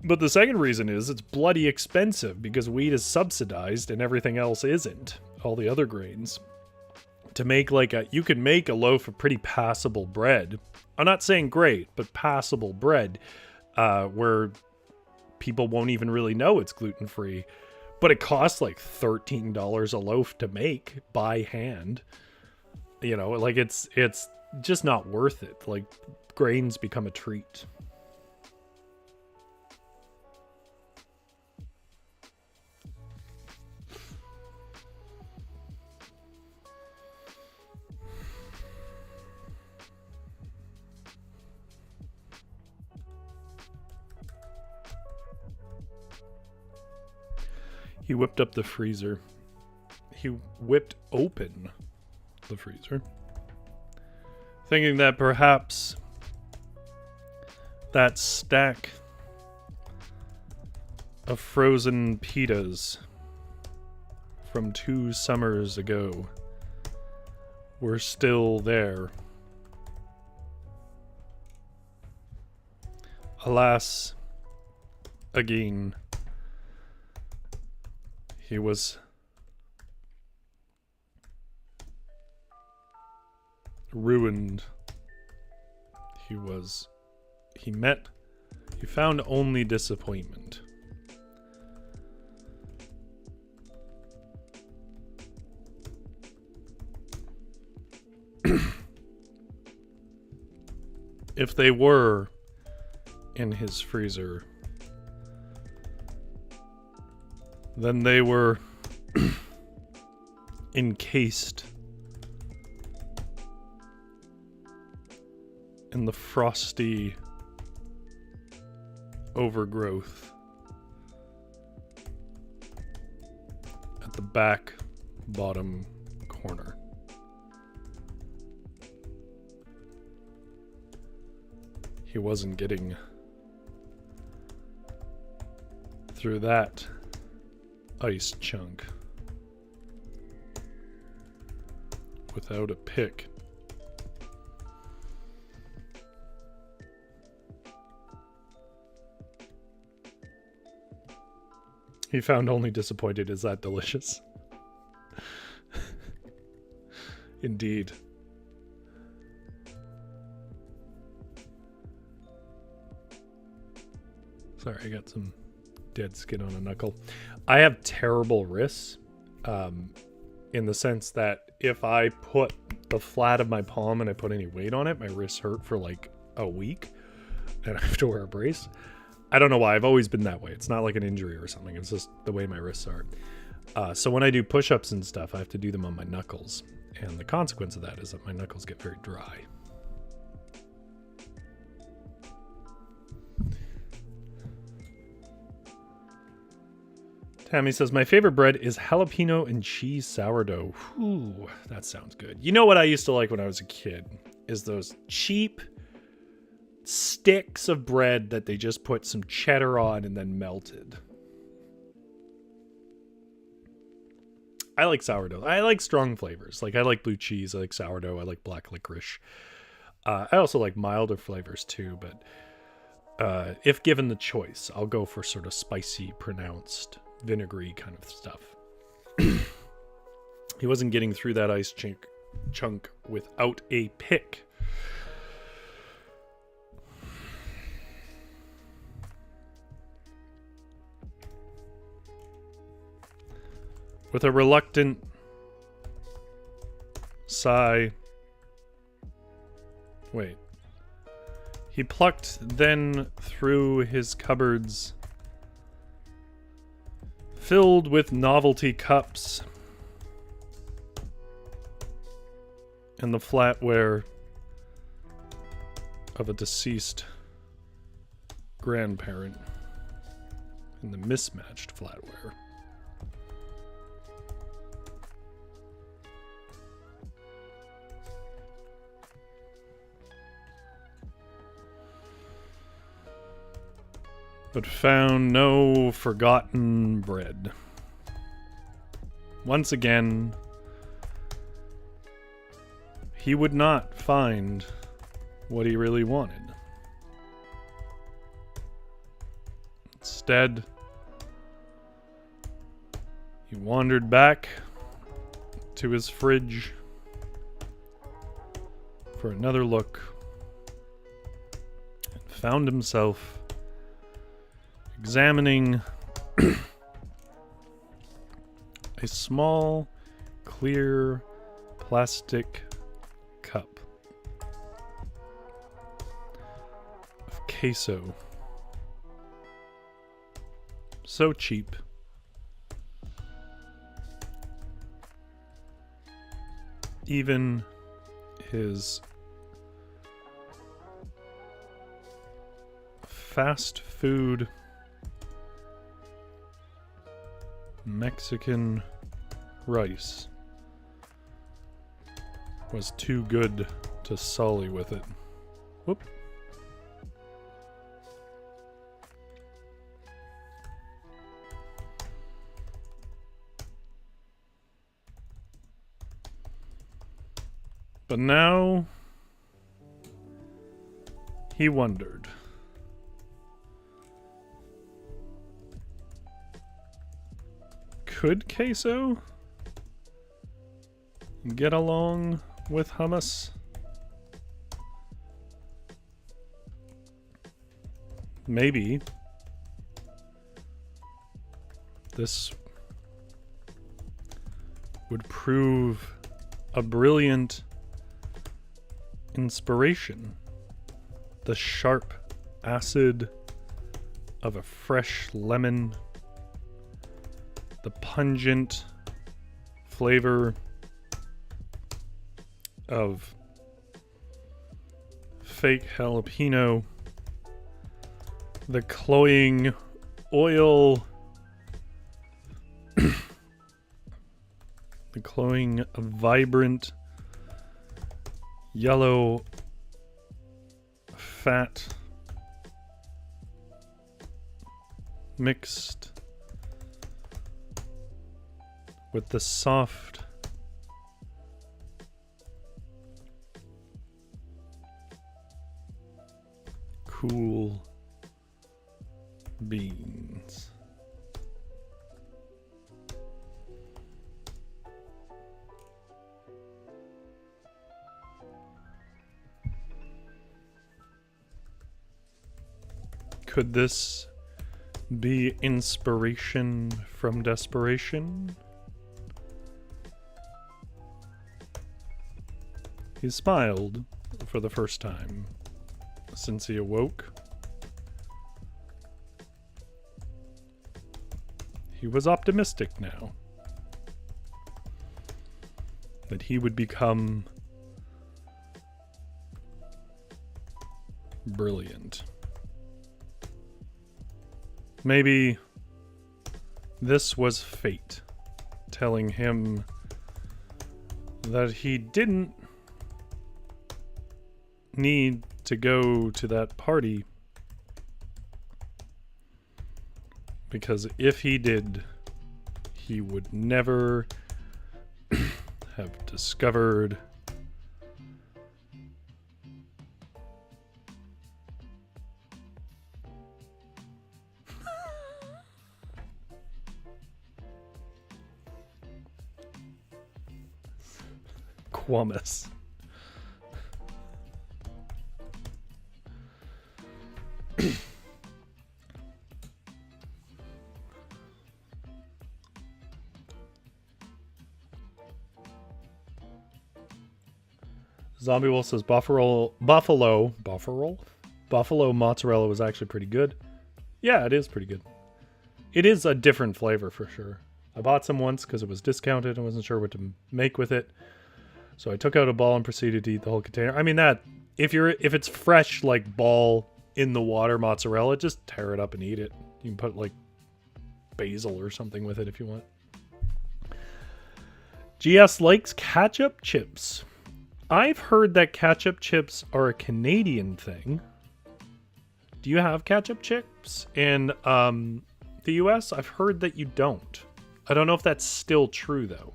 But the second reason is it's bloody expensive because wheat is subsidized and everything else isn't. All the other grains. To make you can make a loaf of pretty passable bread. I'm not saying great, but passable bread where people won't even really know it's gluten-free. But it costs like $13 a loaf to make by hand. You know, like it's just not worth it. Like grains become a treat. He whipped up the freezer. He whipped open the freezer, thinking that perhaps that stack of frozen pitas from 2 summers ago were still there. Alas, again, he was ruined. He found only disappointment. If they were in his freezer, then they were encased in the frosty overgrowth at the back bottom corner. He wasn't getting through that ice chunk without a pick. He found only disappointed. Is that delicious? Indeed. Sorry, I got some dead skin on a knuckle. I have terrible wrists, in the sense that if I put the flat of my palm and I put any weight on it, my wrists hurt for like a week and I have to wear a brace. I don't know why. I've always been that way. It's not like an injury or something. It's just the way my wrists are. So when I do push-ups and stuff, I have to do them on my knuckles. And the consequence of that is that my knuckles get very dry. Tammy says, my favorite bread is jalapeno and cheese sourdough. Ooh, that sounds good. You know what I used to like when I was a kid? Is those cheap sticks of bread that they just put some cheddar on and then melted. I like sourdough. I like strong flavors. Like I like blue cheese. I like sourdough. I like black licorice. I also like milder flavors too, but if given the choice, I'll go for sort of spicy, pronounced, vinegary kind of stuff. He wasn't getting through that ice chunk without a pick. With a reluctant sigh. Wait. He plucked then through his cupboards, filled with novelty cups and the flatware of a deceased grandparent in the mismatched flatware. but found no forgotten bread. Once again, he would not find what he really wanted. Instead, he wandered back to his fridge for another look and found himself examining a small, clear plastic cup of queso. So cheap. Even his fast food Mexican rice was too good to sully with it. Whoop. But now he wondered. Could queso get along with hummus? Maybe. This would prove a brilliant inspiration. The sharp acid of a fresh lemon, the pungent flavor of fake jalapeno, the cloying oil, the cloying vibrant yellow fat mixed with the soft cool beans. Could this be inspiration from desperation? He smiled for the first time since he awoke. He was optimistic now that he would become brilliant. Maybe this was fate telling him that he didn't need to go to that party, because if he did, he would never have discovered Quamus. Zombie Wolf says buffalo mozzarella was actually pretty good. Yeah, it is pretty good. It is a different flavor for sure. I bought some once because it was discounted. I wasn't sure what to make with it. So I took out a ball and proceeded to eat the whole container. I mean, that if it's fresh like ball in the water mozzarella, just tear it up and eat it. You can put like basil or something with it if you want. GS likes ketchup chips. I've heard that ketchup chips are a Canadian thing. Do you have ketchup chips in the US? I've heard that you don't. I don't know if that's still true, though.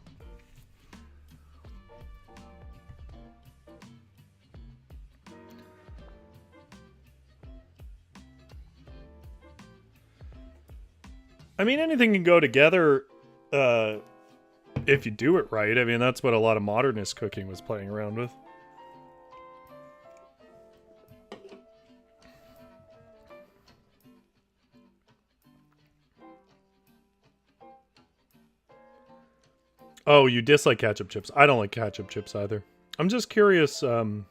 I mean, anything can go together if you do it right. I mean, that's what a lot of modernist cooking was playing around with. Oh, you dislike ketchup chips. I don't like ketchup chips either. I'm just curious. I've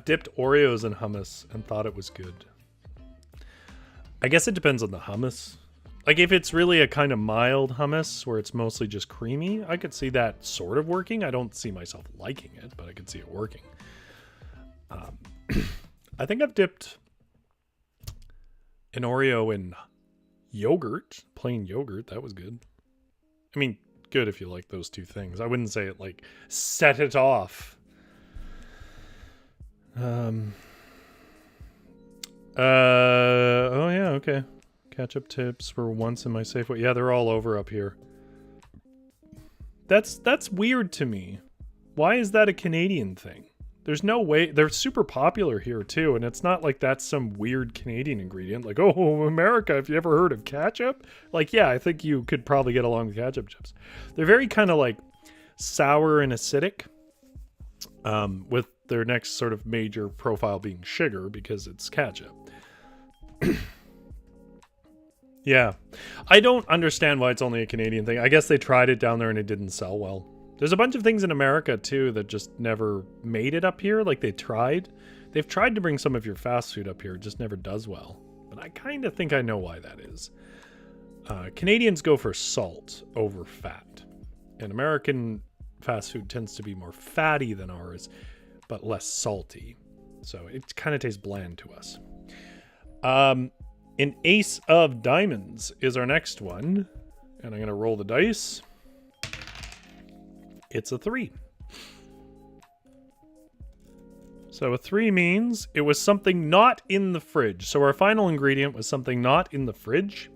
dipped Oreos in hummus and thought it was good. I guess it depends on the hummus. Like, if it's really a kind of mild hummus where it's mostly just creamy, I could see that sort of working. I don't see myself liking it, but I could see it working. I think I've dipped an Oreo in yogurt, plain yogurt. That was good. I mean, good if you like those two things. I wouldn't say it like set it off. Oh yeah, okay. Ketchup tips were once in my Safeway. Yeah, they're all over up here. That's weird to me. Why is that a Canadian thing? There's no way. They're super popular here too, and it's not like that's some weird Canadian ingredient. Like, oh, America, have you ever heard of ketchup? Like, yeah, I think you could probably get along with ketchup chips. They're very kind of like sour and acidic, with their next sort of major profile being sugar because it's ketchup. Yeah. I don't understand why it's only a Canadian thing. I guess they tried it down there and it didn't sell well. There's a bunch of things in America, too, that just never made it up here. Like, they've tried to bring some of your fast food up here. It just never does well. But I kind of think I know why that is. Canadians go for salt over fat. And American fast food tends to be more fatty than ours, but less salty. So it kind of tastes bland to us. An ace of diamonds is our next one. And I'm going to roll the dice. It's a 3. So a 3 means it was something not in the fridge. So our final ingredient was something not in the fridge,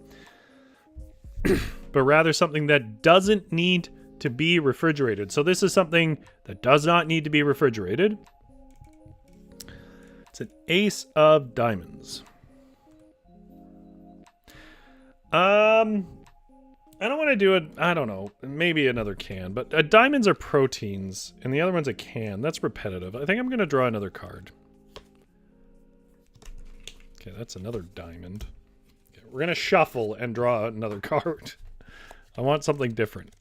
but rather something that doesn't need to be refrigerated. So this is something that does not need to be refrigerated. It's an ace of diamonds. I don't want to do it. I don't know. Maybe another can. But diamonds are proteins, and the other one's a can. That's repetitive. I think I'm going to draw another card. Okay, that's another diamond. Okay, we're going to shuffle and draw another card. I want something different.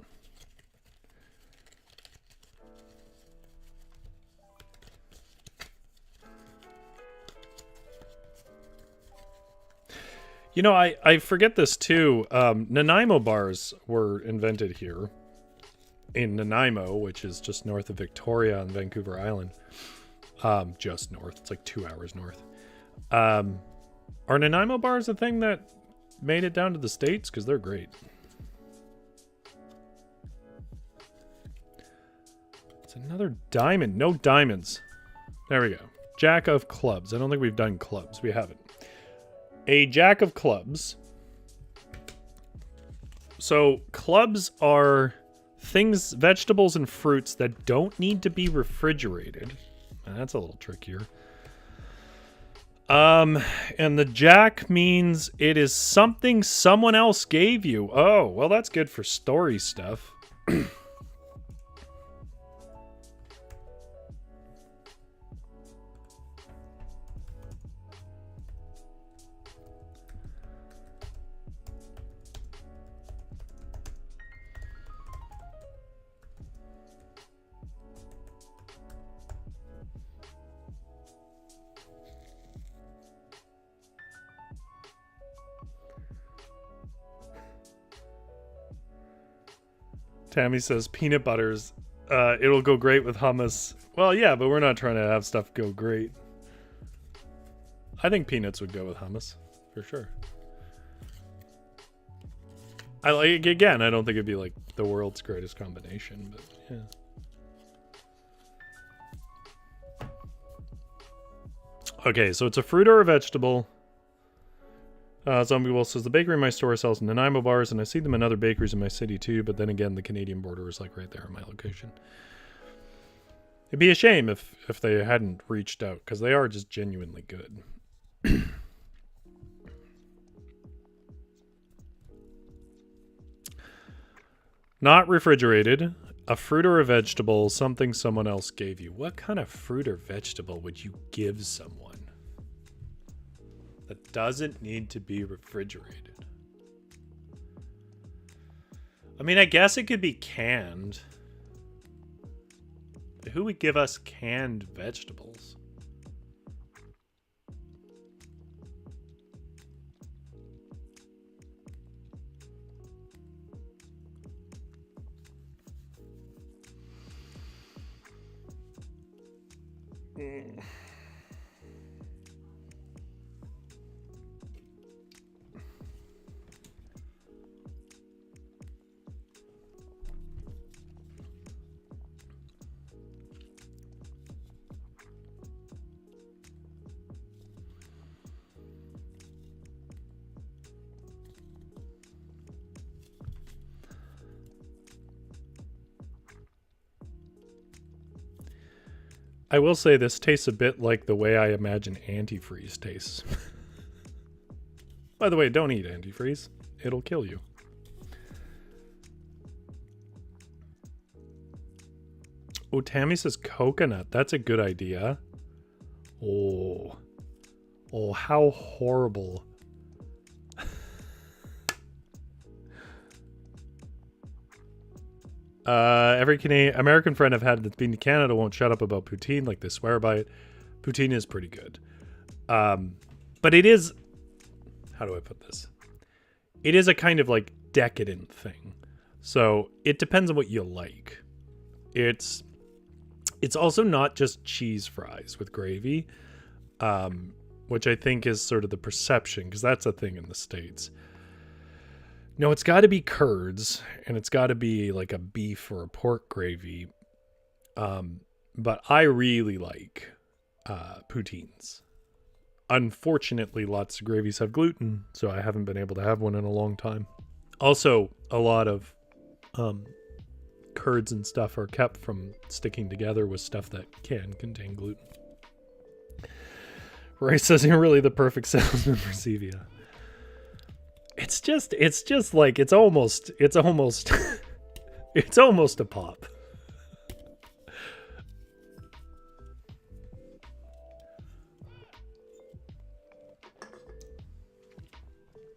You know, I forget this too. Nanaimo bars were invented here in Nanaimo, which is just north of Victoria on Vancouver Island. Just north. It's like 2 hours north. Are Nanaimo bars a thing that made it down to the States? Because they're great. It's another diamond. No diamonds. There we go. Jack of clubs. I don't think we've done clubs. We haven't. A jack of clubs. So clubs are things, vegetables and fruits that don't need to be refrigerated. That's a little trickier. And the jack means it is something someone else gave you. Oh, well, that's good for story stuff. Tammy says peanut butters. It'll go great with hummus. Well, yeah, but we're not trying to have stuff go great. I think peanuts would go with hummus for sure. I don't think it'd be like the world's greatest combination, but yeah. Okay, so it's a fruit or a vegetable. Zombie Wolf says, the bakery in my store sells Nanaimo bars, and I see them in other bakeries in my city too, but then again, the Canadian border is like right there in my location. It'd be a shame if they hadn't reached out, because they are just genuinely good. Not refrigerated. A fruit or a vegetable, something someone else gave you. What kind of fruit or vegetable would you give someone that doesn't need to be refrigerated? I mean, I guess it could be canned. But who would give us canned vegetables? I will say this tastes a bit like the way I imagine antifreeze tastes. By the way, don't eat antifreeze. It'll kill you. Oh, Tammy says coconut. That's a good idea. Oh. Oh, how horrible. Every American friend I've had that's been to Canada won't shut up about poutine. Like, they swear by it. Poutine is pretty good. But it is... How do I put this? It is a kind of, like, decadent thing. So, it depends on what you like. It's also not just cheese fries with gravy, which I think is sort of the perception, because that's a thing in the States. No, it's got to be curds, and it's got to be like a beef or a pork gravy. But I really like poutines. Unfortunately, lots of gravies have gluten, so I haven't been able to have one in a long time. Also, a lot of curds and stuff are kept from sticking together with stuff that can contain gluten. Ray says you're really the perfect salesman for Sevia. It's just like, it's almost it's almost a pop.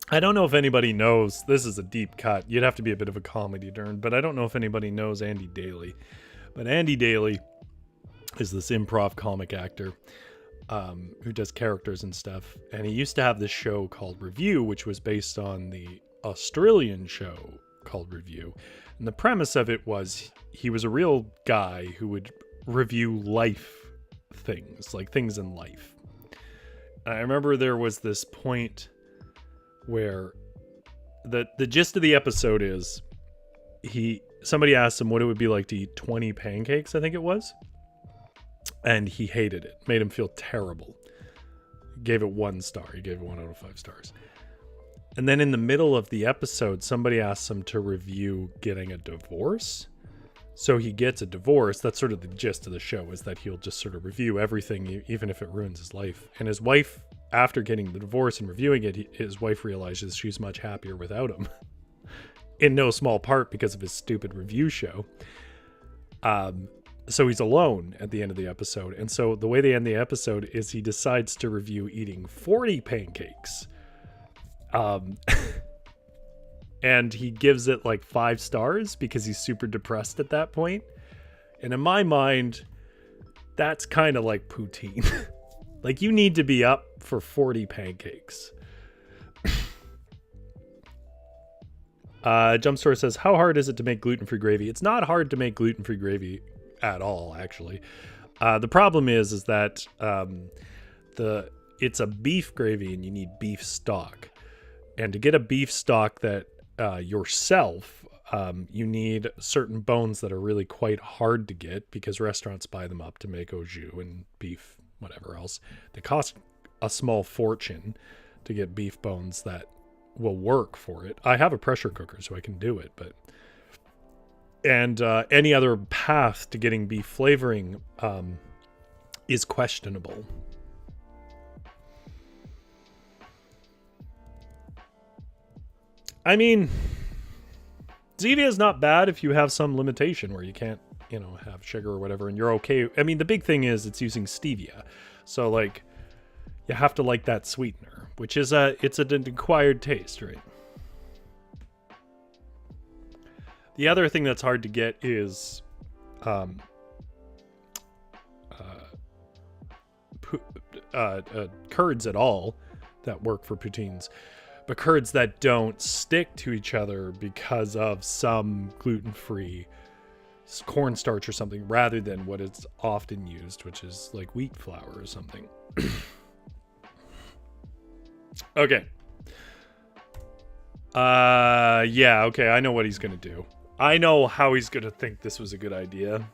I don't know if anybody knows, this is a deep cut. You'd have to be a bit of a comedy nerd, but I don't know if anybody knows Andy Daly. But Andy Daly is this improv comic actor who does characters and stuff. And he used to have this show called Review, which was based on the Australian show called Review. And the premise of it was he was a real guy who would review life things, like things in life. And I remember there was this point where the gist of the episode is somebody asked him what it would be like to eat 20 pancakes, I think it was. And he hated it. Made him feel terrible. Gave it 1 star. He gave it 1 out of 5 stars. And then in the middle of the episode, somebody asked him to review getting a divorce. So he gets a divorce. That's sort of the gist of the show, is that he'll just sort of review everything, even if it ruins his life. And his wife, after getting the divorce and reviewing it, his wife realizes she's much happier without him. In no small part because of his stupid review show. So he's alone at the end of the episode. And so the way they end the episode is he decides to review eating 40 pancakes. And he gives it like 5 stars because he's super depressed at that point. And in my mind, that's kind of like poutine. Like, you need to be up for 40 pancakes. Jumpstore says, how hard is it to make gluten-free gravy? It's not hard to make gluten-free gravy at all, actually. The problem is that it's a beef gravy and you need beef stock. And to get a beef stock that yourself, You need certain bones that are really quite hard to get because restaurants buy them up to make au jus and beef, whatever else. They cost a small fortune to get beef bones that will work for it. I have a pressure cooker, so I can do it, but any other path to getting beef flavoring is questionable. I mean, Zevia is not bad if you have some limitation where you can't, have sugar or whatever, and you're okay. I mean, the big thing is it's using stevia. So, like, you have to like that sweetener, which is it's an acquired taste, right? The other thing that's hard to get is curds at all that work for poutines. But curds that don't stick to each other because of some gluten-free cornstarch or something, rather than what is often used, which is like wheat flour or something. Okay. Yeah, okay, I know what he's gonna do. I know how he's gonna think this was a good idea.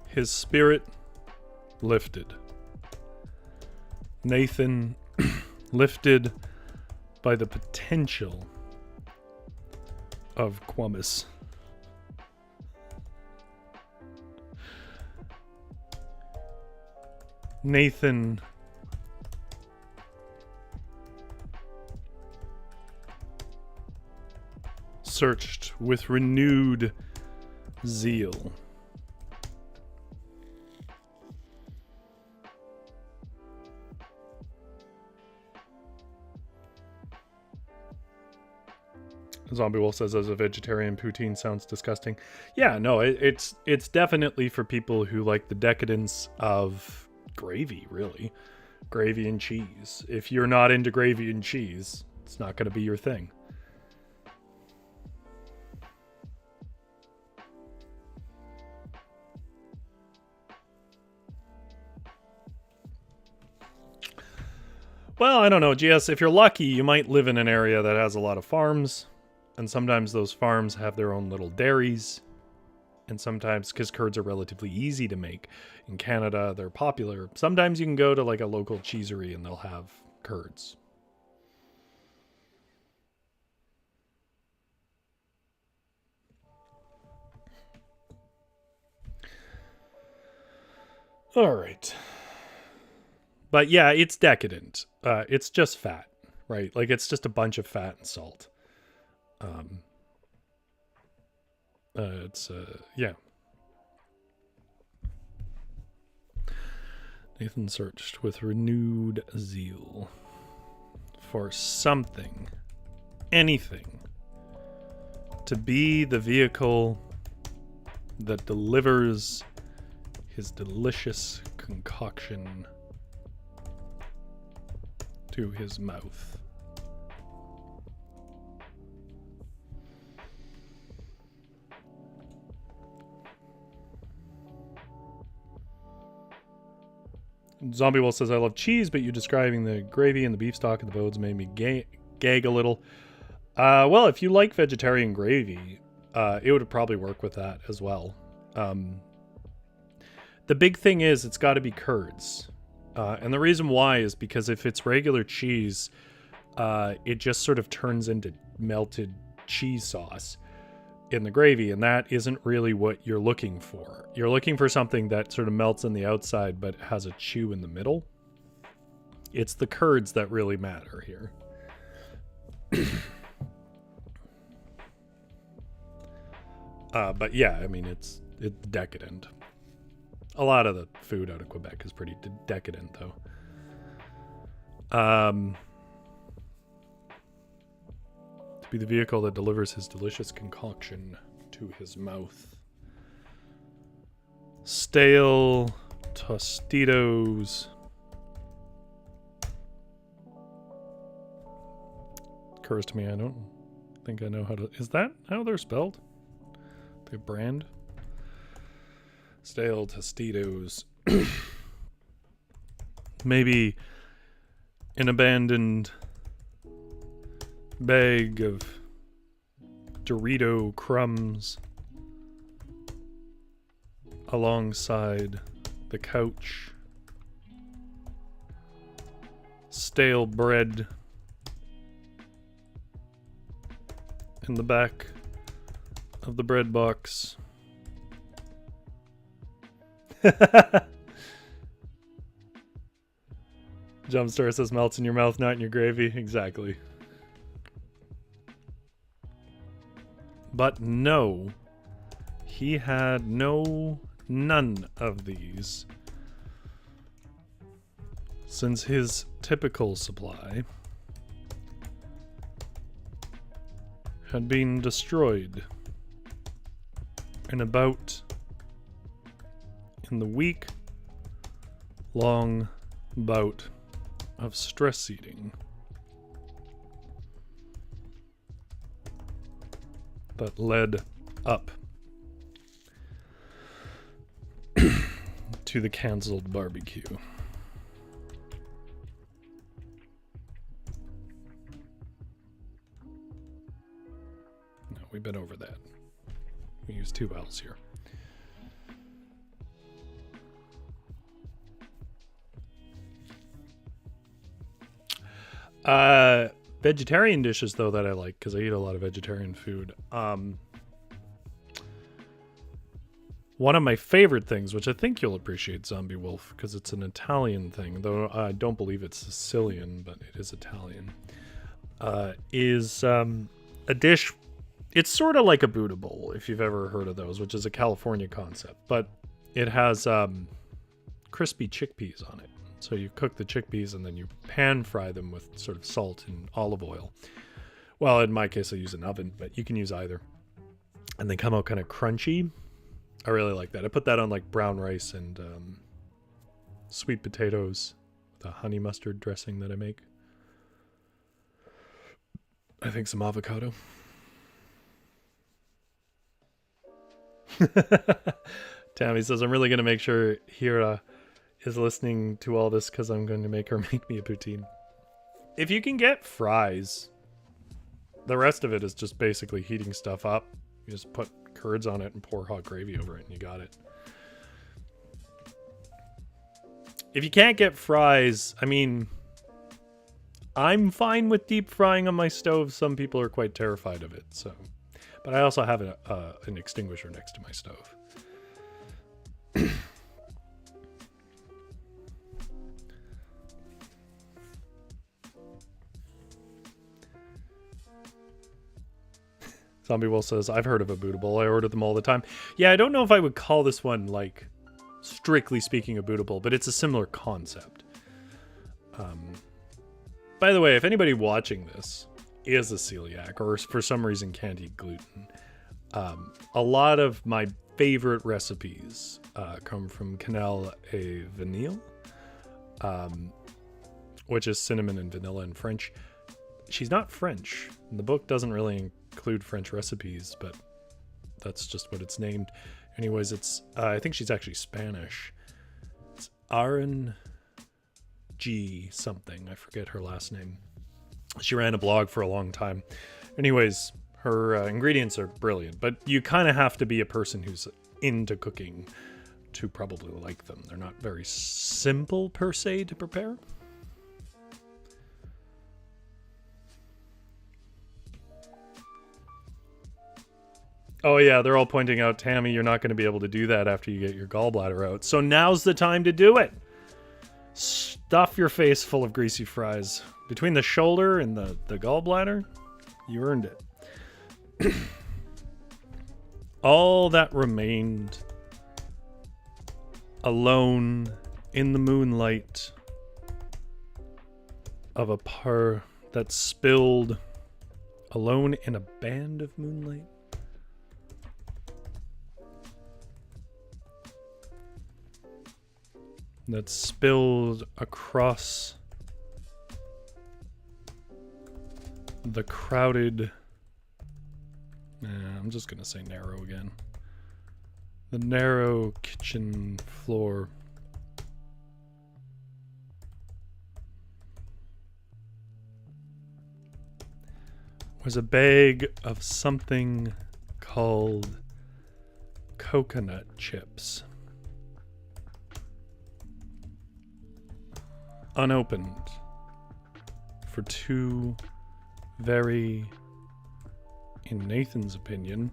His spirit lifted. Nathan lifted by the potential of Quamus. Nathan searched with renewed zeal. Zombie Wolf says, as a vegetarian, poutine sounds disgusting. Yeah, no, it's definitely for people who like the decadence of gravy, really. Gravy and cheese. If you're not into gravy and cheese, it's not going to be your thing. Well, I don't know, GS, if you're lucky, you might live in an area that has a lot of farms. And sometimes those farms have their own little dairies. And sometimes, because curds are relatively easy to make, in Canada, they're popular. Sometimes you can go to like a local cheesery and they'll have curds. All right. But yeah, it's decadent. It's just fat, right? Like, it's just a bunch of fat and salt. Yeah. Nathan searched with renewed zeal for something, anything, to be the vehicle that delivers his delicious concoction to his mouth. Zombie Wolf says, I love cheese, but you describing the gravy and the beef stock and the bones made me gag a little. Well, if you like vegetarian gravy, it would probably work with that as well. The big thing is it's got to be curds. And the reason why is because if it's regular cheese, it just sort of turns into melted cheese sauce in the gravy, and that isn't really what you're looking for. You're looking for something that sort of melts on the outside but has a chew in the middle. It's the curds that really matter here. But yeah, I mean, it's decadent. A lot of the food out of Quebec is pretty decadent, though. To be the vehicle that delivers his delicious concoction to his mouth. Stale Tostitos. Occurs to me, I don't think I know how to... Is that how they're spelled? The brand? Stale Tostitos. Maybe an abandoned bag of Dorito crumbs alongside the couch. Stale bread in the back of the bread box. Jumpstar says melts in your mouth, not in your gravy. Exactly. But no, he had none of these, since his typical supply had been destroyed in the week-long bout of stress eating that led up to the canceled barbecue. No, we've been over that. We use 2 L's here. Vegetarian dishes, though, that I like, because I eat a lot of vegetarian food. One of my favorite things, which I think you'll appreciate, Zombie Wolf, because it's an Italian thing, though I don't believe it's Sicilian, but it is Italian, is a dish. It's sort of like a Buddha bowl, if you've ever heard of those, which is a California concept, but it has crispy chickpeas on it. So you cook the chickpeas and then you pan fry them with sort of salt and olive oil. Well, in my case, I use an oven, but you can use either. And they come out kind of crunchy. I really like that. I put that on like brown rice and sweet potatoes with a honey mustard dressing that I make. I think some avocado. Tammy says, I'm really going to make sure Hira is listening to all this because I'm going to make her make me a poutine. If you can get fries, the rest of it is just basically heating stuff up. You just put curds on it and pour hot gravy over it and you got it. If you can't get fries, I mean, I'm fine with deep frying on my stove. Some people are quite terrified of it, so. But I also have an extinguisher next to my stove. Zombie Wolf says, I've heard of a Buddha bowl. I order them all the time. Yeah, I don't know if I would call this one, like, strictly speaking, a Buddha bowl, but it's a similar concept. By the way, if anybody watching this is a celiac or for some reason can't eat gluten, a lot of my favorite recipes come from Canal et Vanille, which is cinnamon and vanilla in French. She's not French. The book doesn't really include French recipes, but that's just what it's named. Anyways, it's I think she's actually Spanish. It's Aaron G something. I forget her last name. She ran a blog for a long time. Anyways, her ingredients are brilliant, but you kind of have to be a person who's into cooking to probably like them. They're not very simple per se to prepare. Oh yeah, they're all pointing out, Tammy, you're not going to be able to do that after you get your gallbladder out. So now's the time to do it. Stuff your face full of greasy fries. Between the shoulder and the gallbladder, you earned it. All that remained alone in the moonlight of a par that spilled alone in a band of moonlight. That spilled across the crowded... I'm just going to say narrow again. The narrow kitchen floor. Was a bag of something called coconut chips. Unopened. For two very, in Nathan's opinion,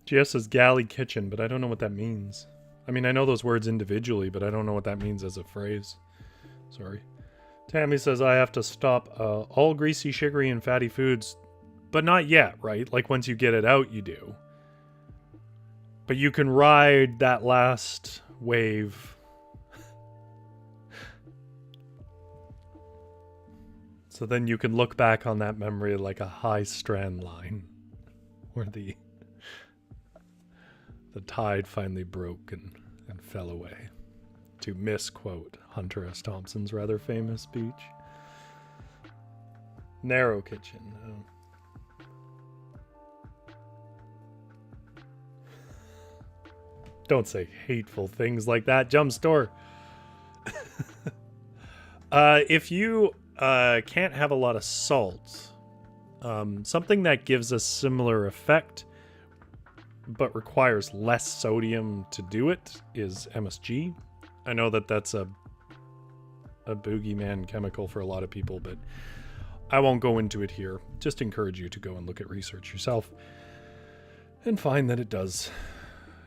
GS says galley kitchen, but I don't know what that means. I mean, I know those words individually, but I don't know what that means as a phrase. Sorry. Tammy says I have to stop all greasy, sugary, and fatty foods, but not yet, right? Like once you get it out, you do. But you can ride that last wave. So then you can look back on that memory like a high strand line where the tide finally broke and fell away. To misquote Hunter S. Thompson's rather famous speech. Narrow kitchen. Oh. Don't say hateful things like that, Jump Store. If you can't have a lot of salt, something that gives a similar effect but requires less sodium to do it is MSG. I know that that's a boogeyman chemical for a lot of people, but I won't go into it here. Just encourage you to go and look at research yourself and find that it does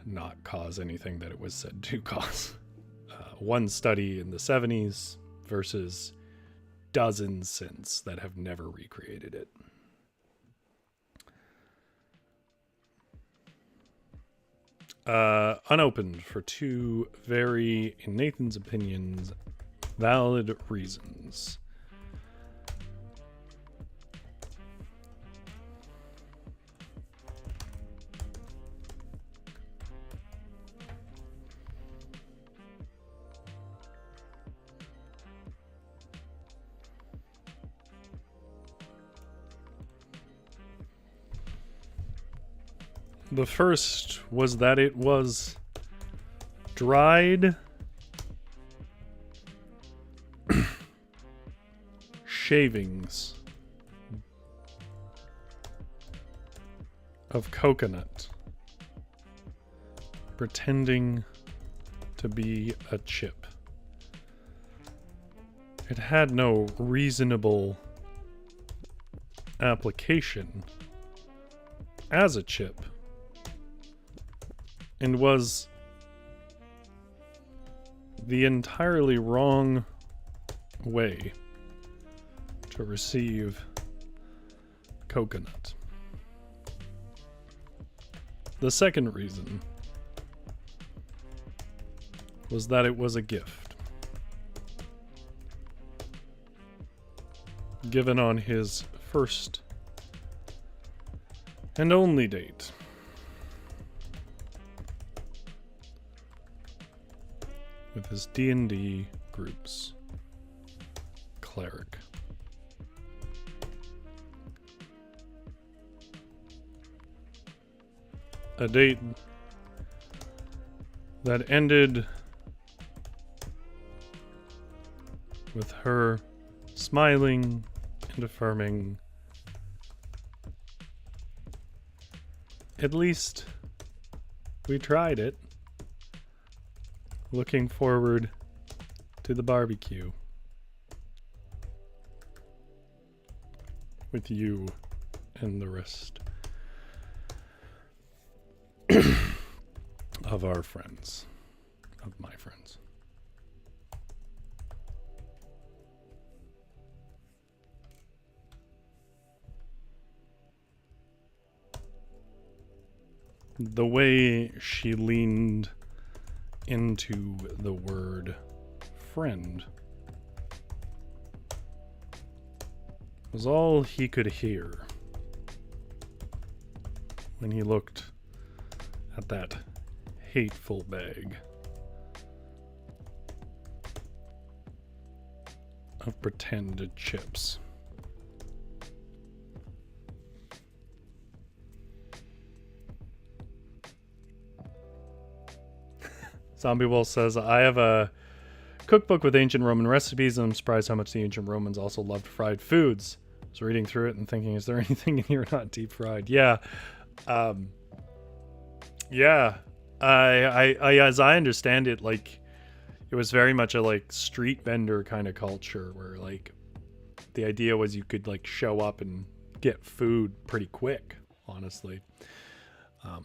not cause anything that it was said to cause. One study in the 70s versus dozens since that have never recreated it. Unopened for two very, in Nathan's opinions, valid reasons. The first was that it was dried shavings of coconut pretending to be a chip. It had no reasonable application as a chip, and was the entirely wrong way to receive coconut. The second reason was that it was a gift given on his first and only date. With his D&D group's cleric. A date that ended with her smiling and affirming, "At least we tried it. Looking forward to the barbecue with you and the rest of our friends, of my friends." The way she leaned into the word friend was all he could hear when he looked at that hateful bag of pretended chips. Zombie Wolf says, I have a cookbook with ancient Roman recipes, and I'm surprised how much the ancient Romans also loved fried foods. I was reading through it and thinking, is there anything in here not deep fried? Yeah. Yeah. I as I understand it, like, it was very much a like street vendor kind of culture where like the idea was you could like show up and get food pretty quick, honestly.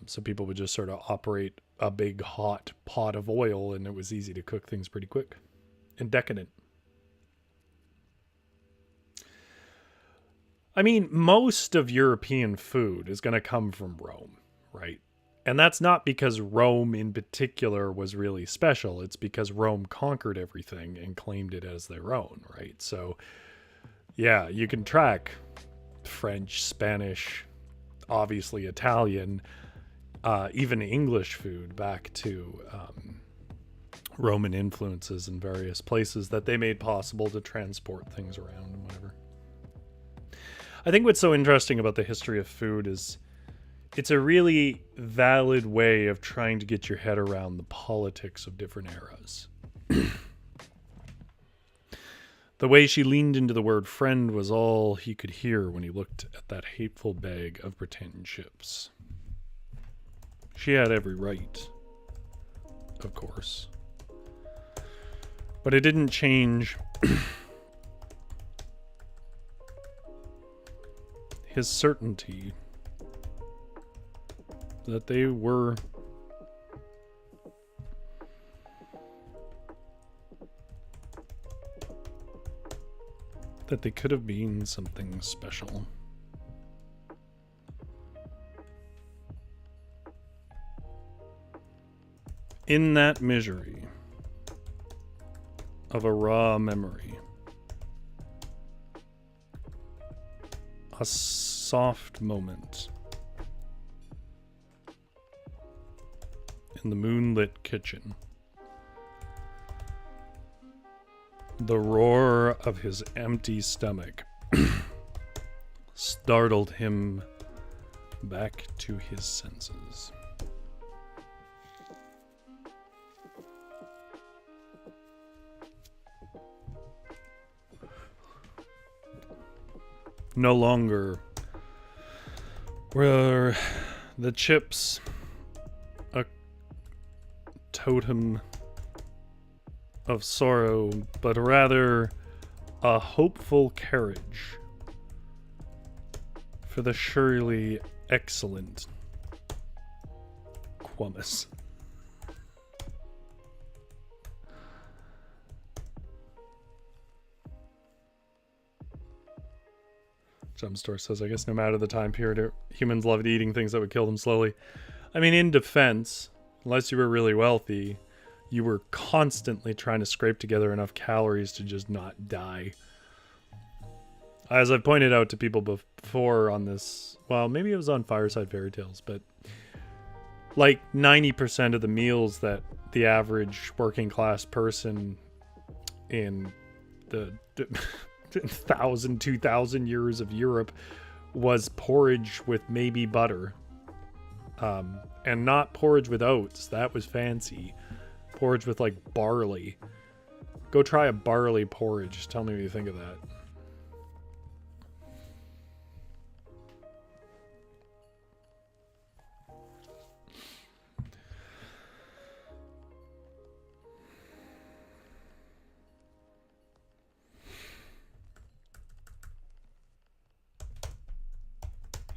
So people would just sort of operate a big hot pot of oil, and it was easy to cook things pretty quick and decadent. I mean, most of European food is going to come from Rome, right? And that's not because Rome in particular was really special. It's because Rome conquered everything and claimed it as their own, right? So, yeah, you can track French, Spanish, obviously Italian, even English food back to Roman influences in various places that they made possible to transport things around and whatever. I think what's so interesting about the history of food is it's a really valid way of trying to get your head around the politics of different eras. The way she leaned into the word friend was all he could hear when he looked at that hateful bag of pretend chips. She had every right, of course. But it didn't change his certainty that they were that they could have been something special. In that misery of a raw memory, a soft moment in the moonlit kitchen, the roar of his empty stomach startled him back to his senses. No longer were the chips a totem of sorrow, but rather a hopeful carriage for the surely excellent Quummus. Jumpstore says, I guess no matter the time period, humans loved eating things that would kill them slowly. I mean, in defense, unless you were really wealthy, you were constantly trying to scrape together enough calories to just not die. As I've pointed out to people before on this, well, maybe it was on Fireside Fairy Tales, but like 90% of the meals that the average working class person in the 1,000, 2,000 years of Europe was porridge with maybe butter. And not porridge with oats. That was fancy. Porridge with like barley. Go try a barley porridge. Tell me what you think of that.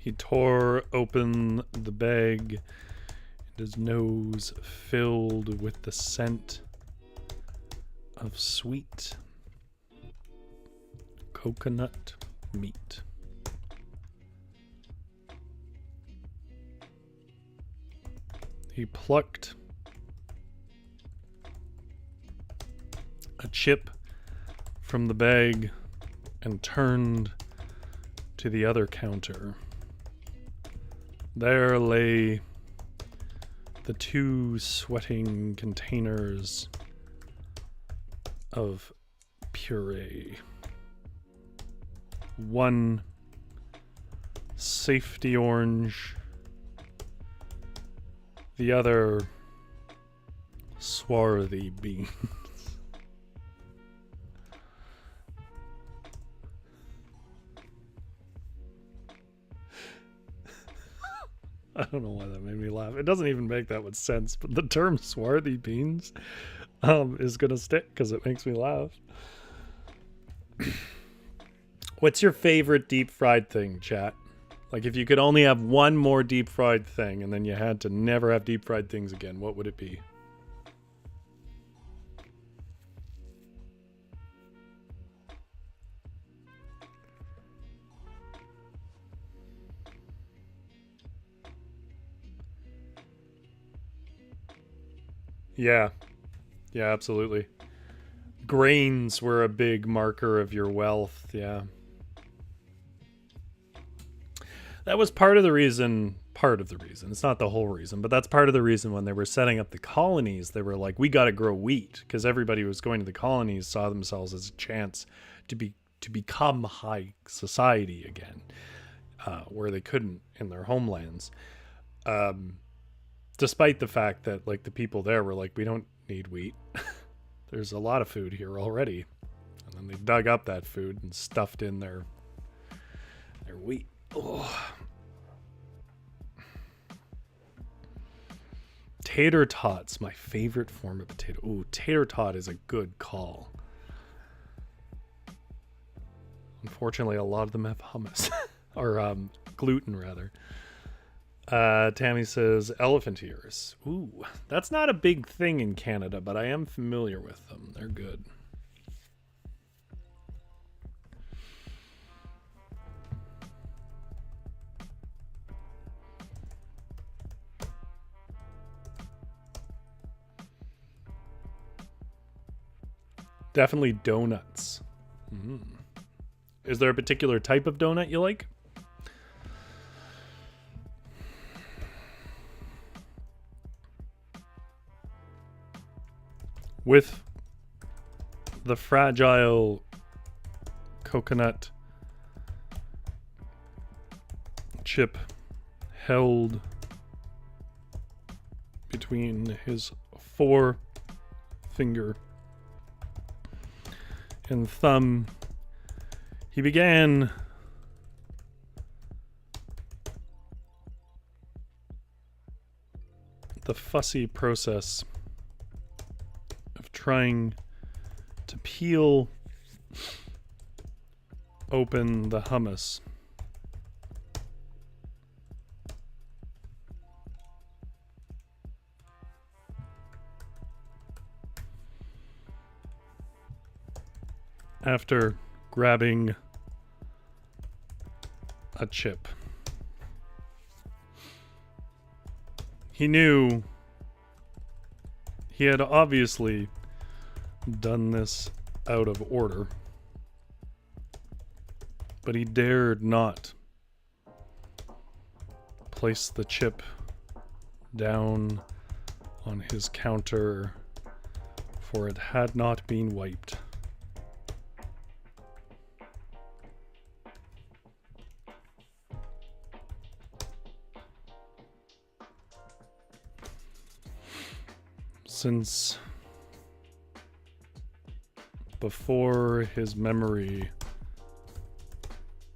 He tore open the bag, and his nose filled with the scent of sweet coconut meat. He plucked a chip from the bag and turned to the other counter. There lay the two sweating containers of puree. One safety orange, the other swarthy beans. I don't know why that made me laugh. It doesn't even make that much sense, but the term swarthy beans is gonna stick because it makes me laugh. What's your favorite deep fried thing, chat? Like, if you could only have one more deep fried thing and then you had to never have deep fried things again, what would it be? Yeah. Yeah, absolutely. Grains were a big marker of your wealth, yeah. That was part of the reason, it's not the whole reason, but that's part of the reason when they were setting up the colonies, they were like, we got to grow wheat, because everybody who was going to the colonies saw themselves as a chance to become high society again, where they couldn't in their homelands. Despite the fact that, like, the people there were like, we don't need wheat. There's a lot of food here already. And then they dug up that food and stuffed in their wheat. Oh. Tater tots, my favorite form of potato. Ooh, tater tot is a good call. Unfortunately, a lot of them have hummus. Or gluten, rather. Tammy says elephant ears. Ooh, that's not a big thing in Canada, but I am familiar with them. They're good. Definitely donuts. Is there a particular type of donut you like? With the fragile coconut chip held between his forefinger and thumb, he began the fussy process of trying to peel open the hummus. After grabbing a chip, he knew he had obviously done this out of order, but he dared not place the chip down on his counter, for it had not been wiped. Since before his memory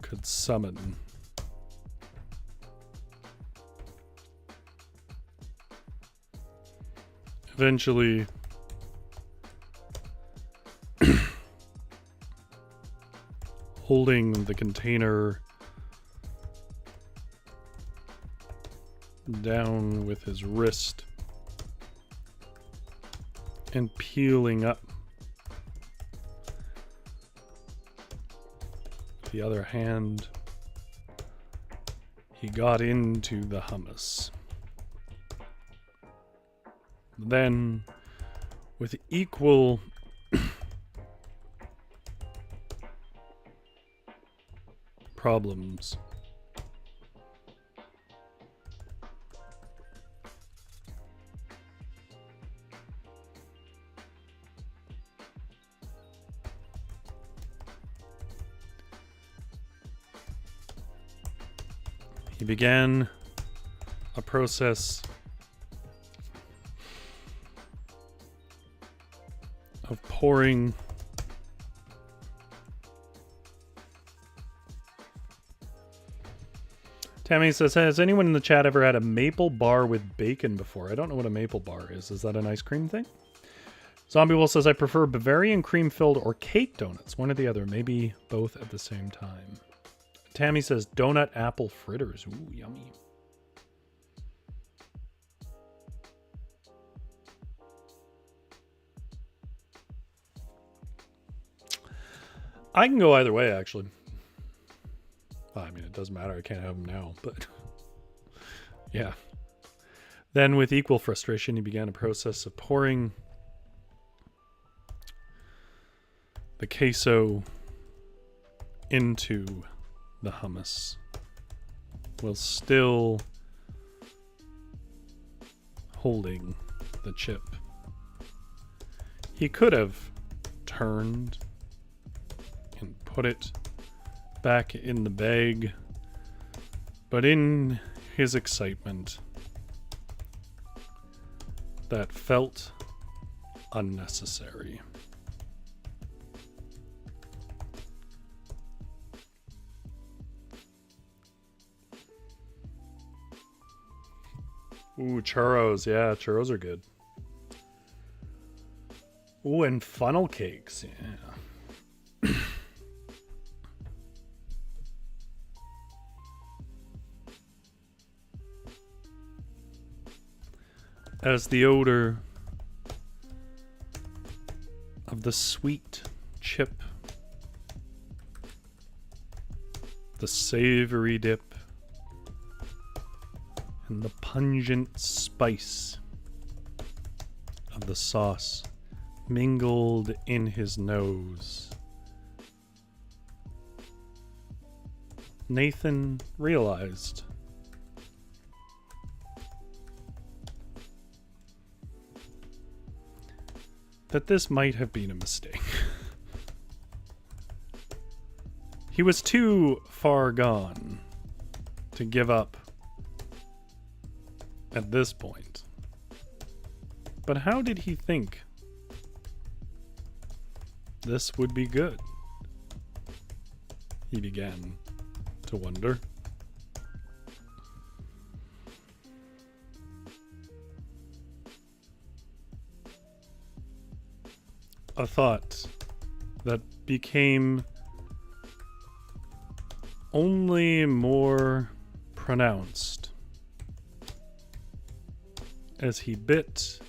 could summon, eventually holding the container down with his wrist and peeling up the other hand, he got into the hummus. Then, with equal problems, He began a process of pouring Tammy says, has anyone in the chat ever had a maple bar with bacon before? I don't know what a maple bar is. Is that an ice cream thing? Zombie Wolf says, I prefer Bavarian cream-filled or cake donuts. One or the other. Maybe both at the same time. Tammy says, donut apple fritters. Ooh, yummy. I can go either way, actually. Well, I mean, it doesn't matter. I can't have them now, but yeah. Then, with equal frustration, he began a process of pouring the queso into the hummus while still holding the chip. He could have turned and put it back in the bag, but in his excitement, that felt unnecessary. Ooh, churros. Yeah, churros are good. Ooh, and funnel cakes. Yeah. As the odor of the sweet chip, the savory dip, and the pungent spice of the sauce mingled in his nose, Nathan realized that this might have been a mistake. He was too far gone to give up at this point. But how did he think this would be good? He began to wonder. A thought that became only more pronounced as he bit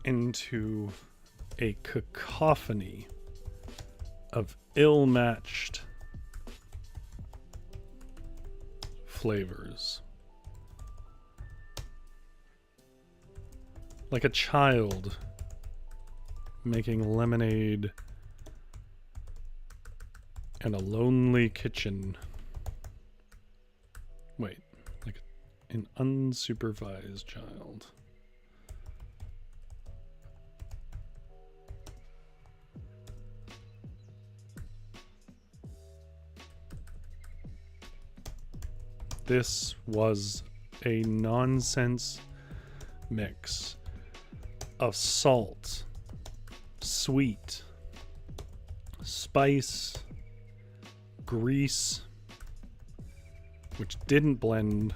into a cacophony of ill-matched flavors. Like a child making lemonade in a lonely kitchen. Wait, like an unsupervised child. This was a nonsense mix of salt, sweet, spice, grease, which didn't blend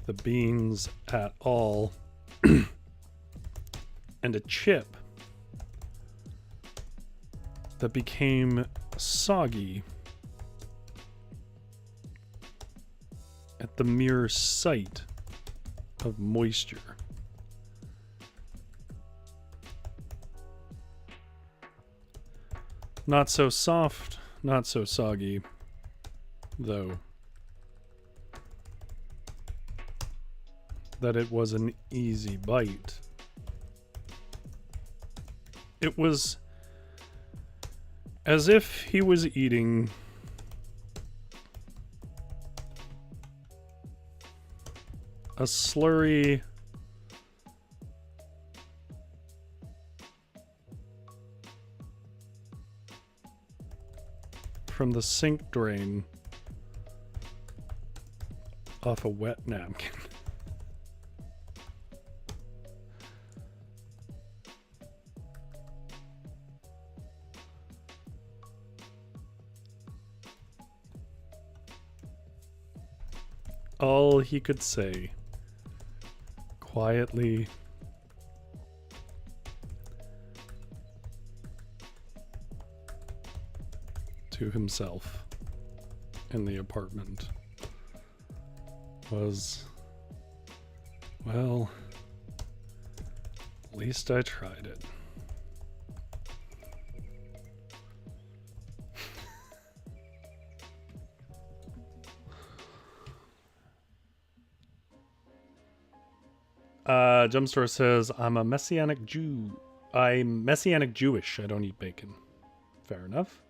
the beans at all, and a chip that became soggy at the mere sight of moisture. Not so soft, not so soggy, though, that it was an easy bite. It was as if he was eating a slurry from the sink drain off a wet napkin. All he could say, quietly, to himself in the apartment, was, well, at least I tried it. Jumpstore says, I'm a Messianic Jew. I'm Messianic Jewish. I don't eat bacon. Fair enough.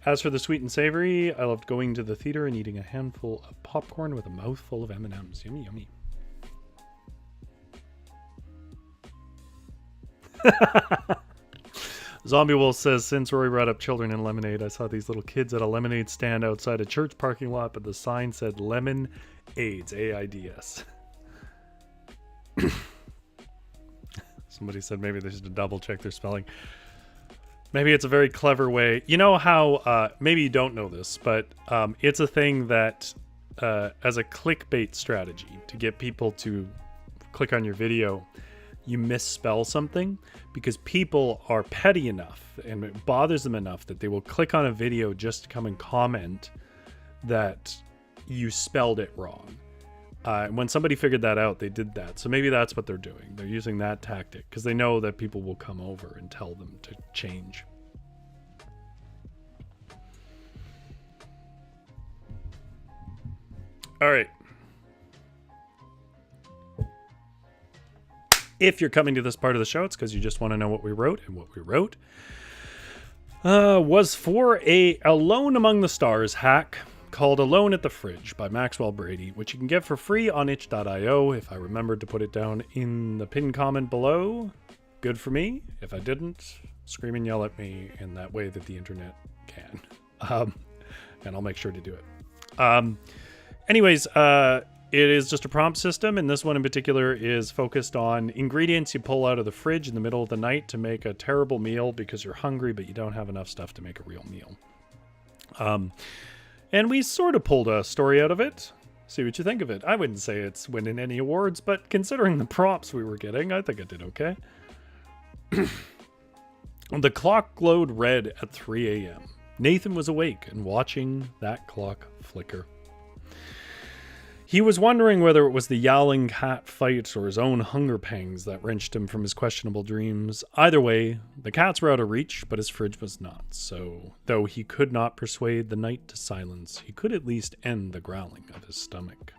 As for the sweet and savory, I loved going to the theater and eating a handful of popcorn with a mouthful of M&Ms. Yummy, yummy. Zombie Wolf says, since Rory brought up children and lemonade, I saw these little kids at a lemonade stand outside a church parking lot, but the sign said lemon AIDS, AIDS. Somebody said maybe they should double check their spelling. Maybe it's a very clever way. You know how, maybe you don't know this, but it's a thing that, as a clickbait strategy to get people to click on your video, you misspell something because people are petty enough and it bothers them enough that they will click on a video just to come and comment that you spelled it wrong. And when somebody figured that out, they did that. So maybe that's what they're doing. They're using that tactic because they know that people will come over and tell them to change. All right. If you're coming to this part of the show, it's because you just want to know what we wrote. And what we wrote was for a Alone Among the Stars hack called Alone at the Fridge by Maxwell Brady, which you can get for free on itch.io. If I remembered to put it down in the pinned comment below, good for me. If I didn't, scream and yell at me in that way that the internet can. And I'll make sure to do it. Anyways, it is just a prompt system, and this one in particular is focused on ingredients you pull out of the fridge in the middle of the night to make a terrible meal because you're hungry, but you don't have enough stuff to make a real meal. And we sort of pulled a story out of it. See what you think of it. I wouldn't say it's winning any awards, but considering the props we were getting, I think it did okay. The clock glowed red at 3 a.m. Nathan was awake and watching that clock flicker. He was wondering whether it was the yowling cat fight or his own hunger pangs that wrenched him from his questionable dreams. Either way, the cats were out of reach, but his fridge was not. So, though he could not persuade the night to silence, he could at least end the growling of his stomach.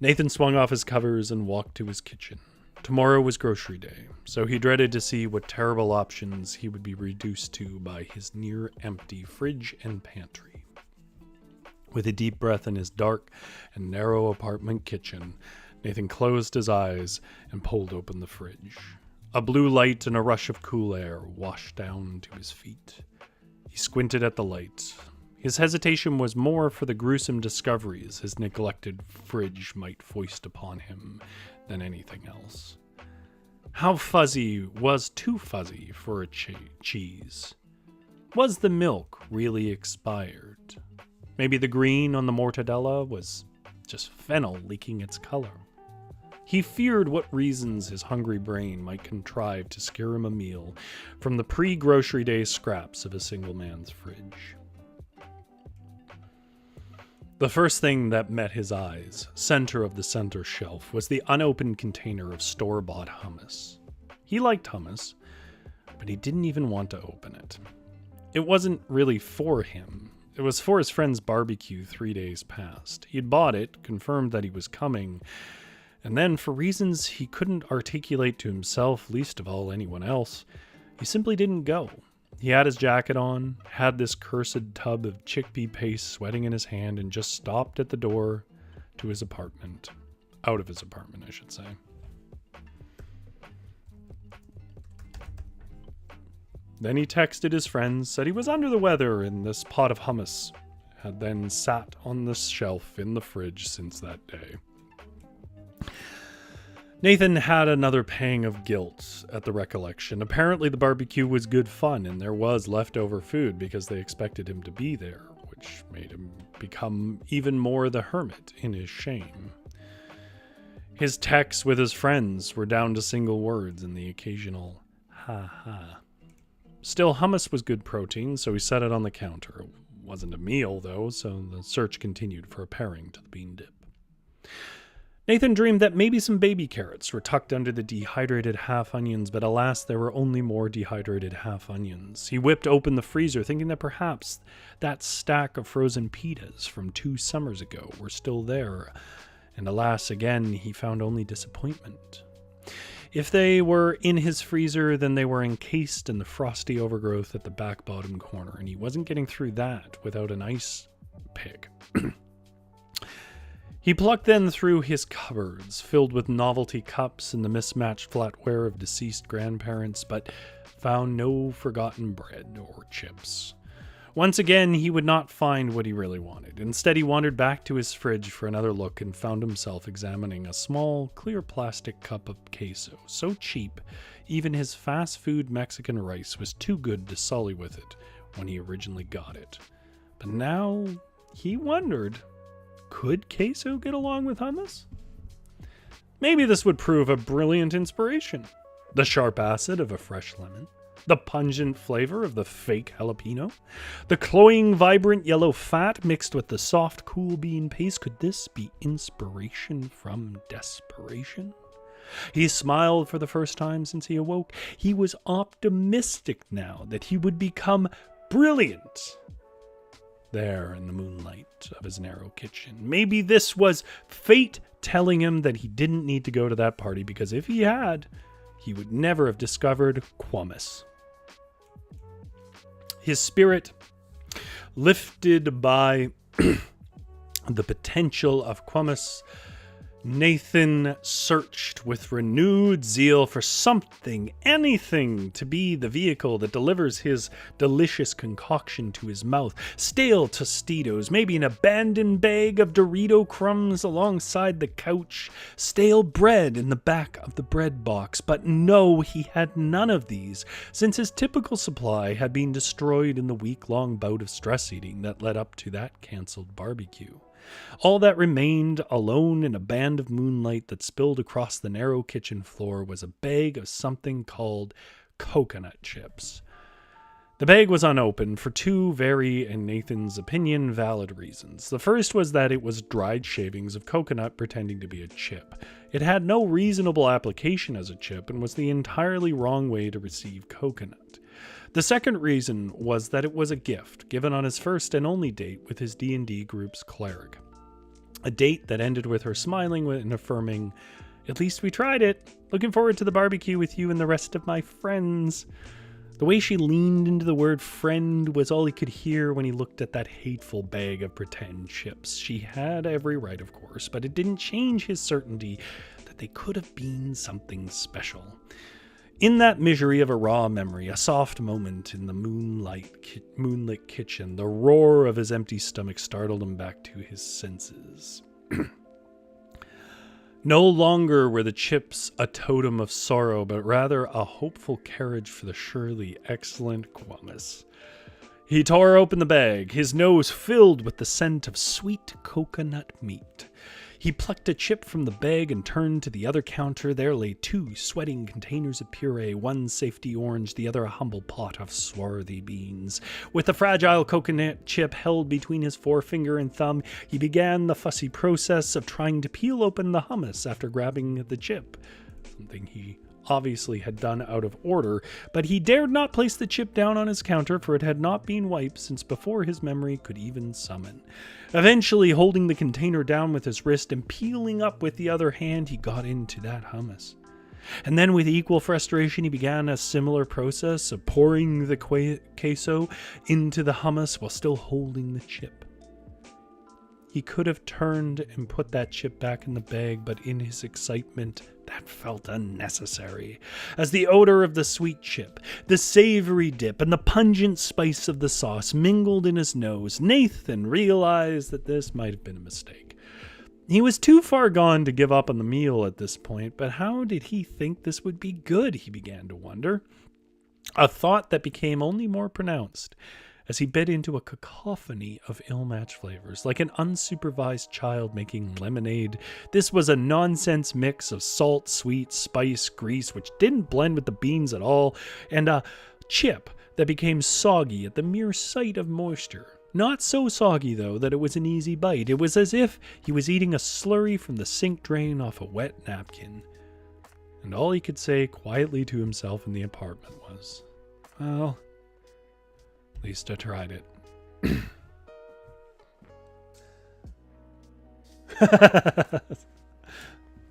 Nathan swung off his covers and walked to his kitchen. Tomorrow was grocery day, so he dreaded to see what terrible options he would be reduced to by his near-empty fridge and pantry. With a deep breath in his dark and narrow apartment kitchen, Nathan closed his eyes and pulled open the fridge. A blue light and a rush of cool air washed down to his feet. He squinted at the light. His hesitation was more for the gruesome discoveries his neglected fridge might foist upon him than anything else. How fuzzy was too fuzzy for a cheese? Was the milk really expired? Maybe the green on the mortadella was just fennel leaking its color. He feared what reasons his hungry brain might contrive to scare him a meal from the pre-grocery day scraps of a single man's fridge. The first thing that met his eyes, center of the center shelf, was the unopened container of store-bought hummus. He liked hummus, but he didn't even want to open it. It wasn't really for him. It was for his friend's barbecue 3 days past. He had bought it, confirmed that he was coming, and then, for reasons he couldn't articulate to himself, least of all anyone else, he simply didn't go. He had his jacket on, had this cursed tub of chickpea paste sweating in his hand, and just stopped at the door to his apartment. Out of his apartment, I should say. Then he texted his friends, said he was under the weather and this pot of hummus had then sat on the shelf in the fridge since that day. Nathan had another pang of guilt at the recollection. Apparently the barbecue was good fun and there was leftover food because they expected him to be there, which made him become even more the hermit in his shame. His texts with his friends were down to single words and the occasional ha ha. Still, hummus was good protein, so he set it on the counter. It wasn't a meal, though, so the search continued for a pairing to the bean dip. Nathan dreamed that maybe some baby carrots were tucked under the dehydrated half onions, but alas, there were only more dehydrated half onions. He whipped open the freezer, thinking that perhaps that stack of frozen pitas from 2 summers ago were still there, and alas, again, he found only disappointment. If they were in his freezer, then they were encased in the frosty overgrowth at the back bottom corner, and he wasn't getting through that without an ice pick. He plucked then through his cupboards, filled with novelty cups and the mismatched flatware of deceased grandparents, but found no forgotten bread or chips. Once again, he would not find what he really wanted. Instead, he wandered back to his fridge for another look and found himself examining a small, clear plastic cup of queso, so cheap, even his fast food Mexican rice was too good to sully with it when he originally got it. But now, he wondered, could queso get along with hummus? Maybe this would prove a brilliant inspiration. The sharp acid of a fresh lemon, the pungent flavor of the fake jalapeno, the cloying, vibrant yellow fat mixed with the soft, cool bean paste. Could this be inspiration from desperation? He smiled for the first time since he awoke. He was optimistic now that he would become brilliant there in the moonlight of his narrow kitchen. Maybe this was fate telling him that he didn't need to go to that party, because if he had, he would never have discovered hummus. His spirit, lifted by the potential of hummus, Nathan searched with renewed zeal for something, anything, to be the vehicle that delivers his delicious concoction to his mouth. Stale Tostitos, maybe an abandoned bag of Dorito crumbs alongside the couch, stale bread in the back of the bread box. But no, he had none of these, since his typical supply had been destroyed in the week-long bout of stress eating that led up to that cancelled barbecue. All that remained, alone in a band of moonlight that spilled across the narrow kitchen floor, was a bag of something called coconut chips. The bag was unopened for 2 very, in Nathan's opinion, valid reasons. The first was that it was dried shavings of coconut pretending to be a chip. It had no reasonable application as a chip and was the entirely wrong way to receive coconut. The second reason was that it was a gift given on his first and only date with his D&D group's cleric. A date that ended with her smiling and affirming, "At least we tried it. Looking forward to the barbecue with you and the rest of my friends." The way she leaned into the word friend was all he could hear when he looked at that hateful bag of pretend chips. She had every right, of course, but it didn't change his certainty that they could have been something special. In that misery of a raw memory, a soft moment in the moonlit kitchen, the roar of his empty stomach startled him back to his senses. No longer were the chips a totem of sorrow, but rather a hopeful carriage for the surely excellent hummus. He tore open the bag, his nose filled with the scent of sweet coconut meat. He plucked a chip from the bag and turned to the other counter. There lay 2 sweating containers of puree, one safety orange, the other a humble pot of swarthy beans. With the fragile coconut chip held between his forefinger and thumb, he began the fussy process of trying to peel open the hummus after grabbing the chip, something he obviously had done out of order, but he dared not place the chip down on his counter, for it had not been wiped since before his memory could even summon. Eventually, holding the container down with his wrist and peeling up with the other hand, he got into that hummus. And then with equal frustration, he began a similar process of pouring the queso into the hummus while still holding the chip. He could have turned and put that chip back in the bag, but in his excitement, that felt unnecessary. As the odor of the sweet chip, the savory dip, and the pungent spice of the sauce mingled in his nose, Nathan realized that this might have been a mistake. He was too far gone to give up on the meal at this point, but how did he think this would be good, he began to wonder. A thought that became only more pronounced as he bit into a cacophony of ill-matched flavors, like an unsupervised child making lemonade. This was a nonsense mix of salt, sweet, spice, grease, which didn't blend with the beans at all, and a chip that became soggy at the mere sight of moisture. Not so soggy, though, that it was an easy bite. It was as if he was eating a slurry from the sink drain off a wet napkin. And all he could say quietly to himself in the apartment was, well, at least I tried it.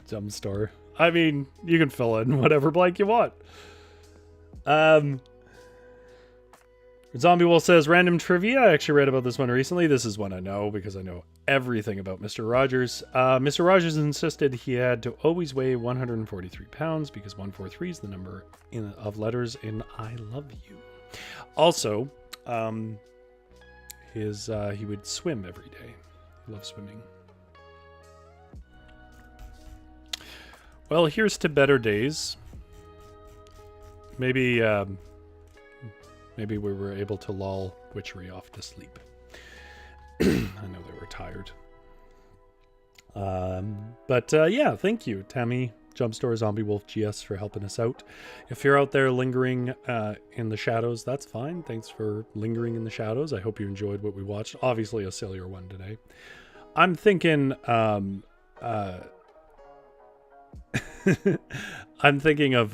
Dumb story. I mean, you can fill in whatever blank you want. Zombie Wolf says, random trivia. I actually read about this one recently. This is one I know because I know everything about Mr. Rogers. Mr. Rogers insisted he had to always weigh 143 pounds because 143 is the number of letters in I love you. Also, he would swim every day. He loved swimming. Well, here's to better days. Maybe we were able to lull Witchery off to sleep. I know they were tired. Yeah, thank you, Tammy, Jumpstore, Zombie Wolf, GS for helping us out. If you're out there lingering in the shadows, that's fine. Thanks for lingering in the shadows. I hope you enjoyed what we watched. Obviously a sillier one today. I'm thinking I'm thinking of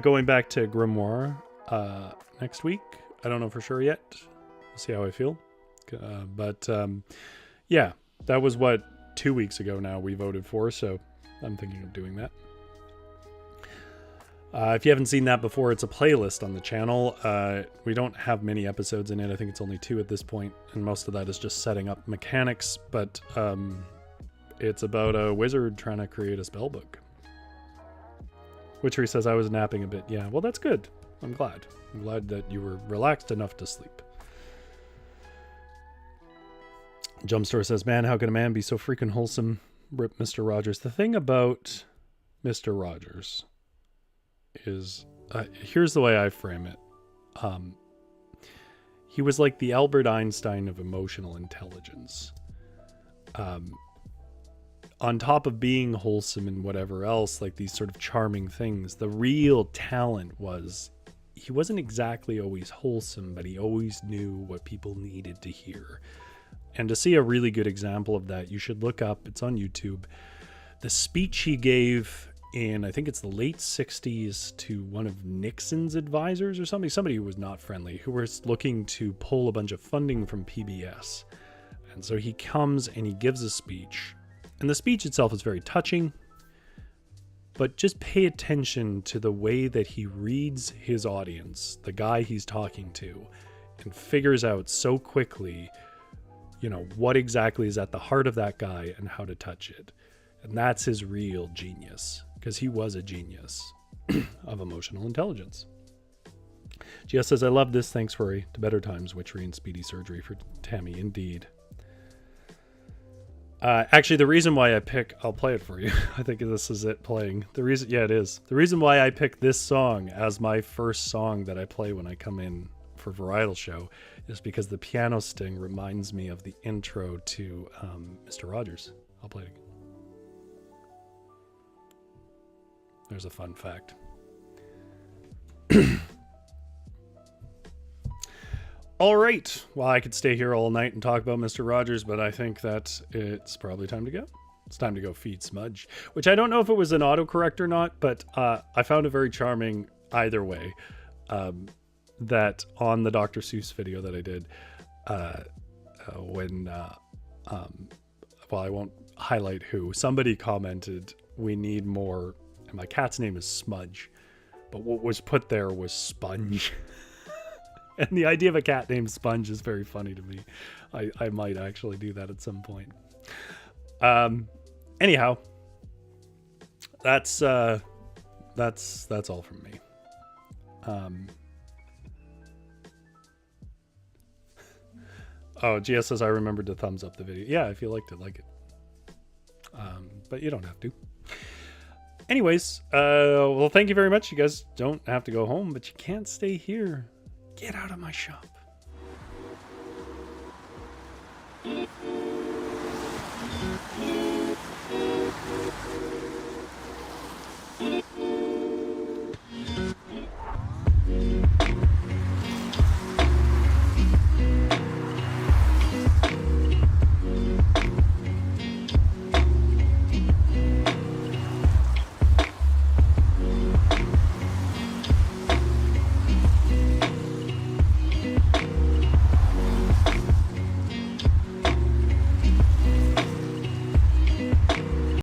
going back to Grimoire next week. I don't know for sure yet. We'll see how I feel. Yeah, that was what 2 weeks ago now we voted for, so I'm thinking of doing that. If you haven't seen that before, it's a playlist on the channel. We don't have many episodes in it. I think it's only 2 at this point, and most of that is just setting up mechanics, but it's about a wizard trying to create a spell book. Witchery says, I was napping a bit. Yeah, well, that's good. I'm glad. I'm glad that you were relaxed enough to sleep. Jumpstore says, man, how can a man be so freaking wholesome? Rip Mr. Rogers. The thing about Mr. Rogers is, here's the way I frame it. He was like the Albert Einstein of emotional intelligence. On top of being wholesome and whatever else, like these sort of charming things, the real talent was he wasn't exactly always wholesome, but he always knew what people needed to hear. And to see a really good example of that, you should look up, it's on YouTube, the speech he gave in, I think it's the late 60s, to one of Nixon's advisors or somebody who was not friendly, who was looking to pull a bunch of funding from PBS. And so he comes and he gives a speech. And the speech itself is very touching, but just pay attention to the way that he reads his audience, the guy he's talking to, and figures out so quickly, you know, what exactly is at the heart of that guy and how to touch it. And that's his real genius, because he was a genius of emotional intelligence. GS says, I love this. Thanks, Rory. To better times, witchery and speedy surgery for Tammy. Indeed. Actually, the reason why I'll play it for you. I think this is it playing. It is. The reason why I picked this song as my first song that I play when I come in for Varietal Show is because the piano sting reminds me of the intro to Mr. Rogers. I'll play it again. There's a fun fact. All right. Well, I could stay here all night and talk about Mr. Rogers, but I think that it's probably time to go. It's time to go feed Smudge, which I don't know if it was an autocorrect or not, but I found it very charming either way. That on the Dr. Seuss video that I did, I won't highlight who, somebody commented, we need more, and my cat's name is Smudge, but what was put there was Sponge. And the idea of a cat named Sponge is very funny to me. I might actually do that at some point. Anyhow, that's all from me. Oh, GS says I remembered to thumbs up the video. Yeah, if you liked it, like it. But you don't have to. Anyways, well, thank you very much. You guys don't have to go home, but you can't stay here. Get out of my shop.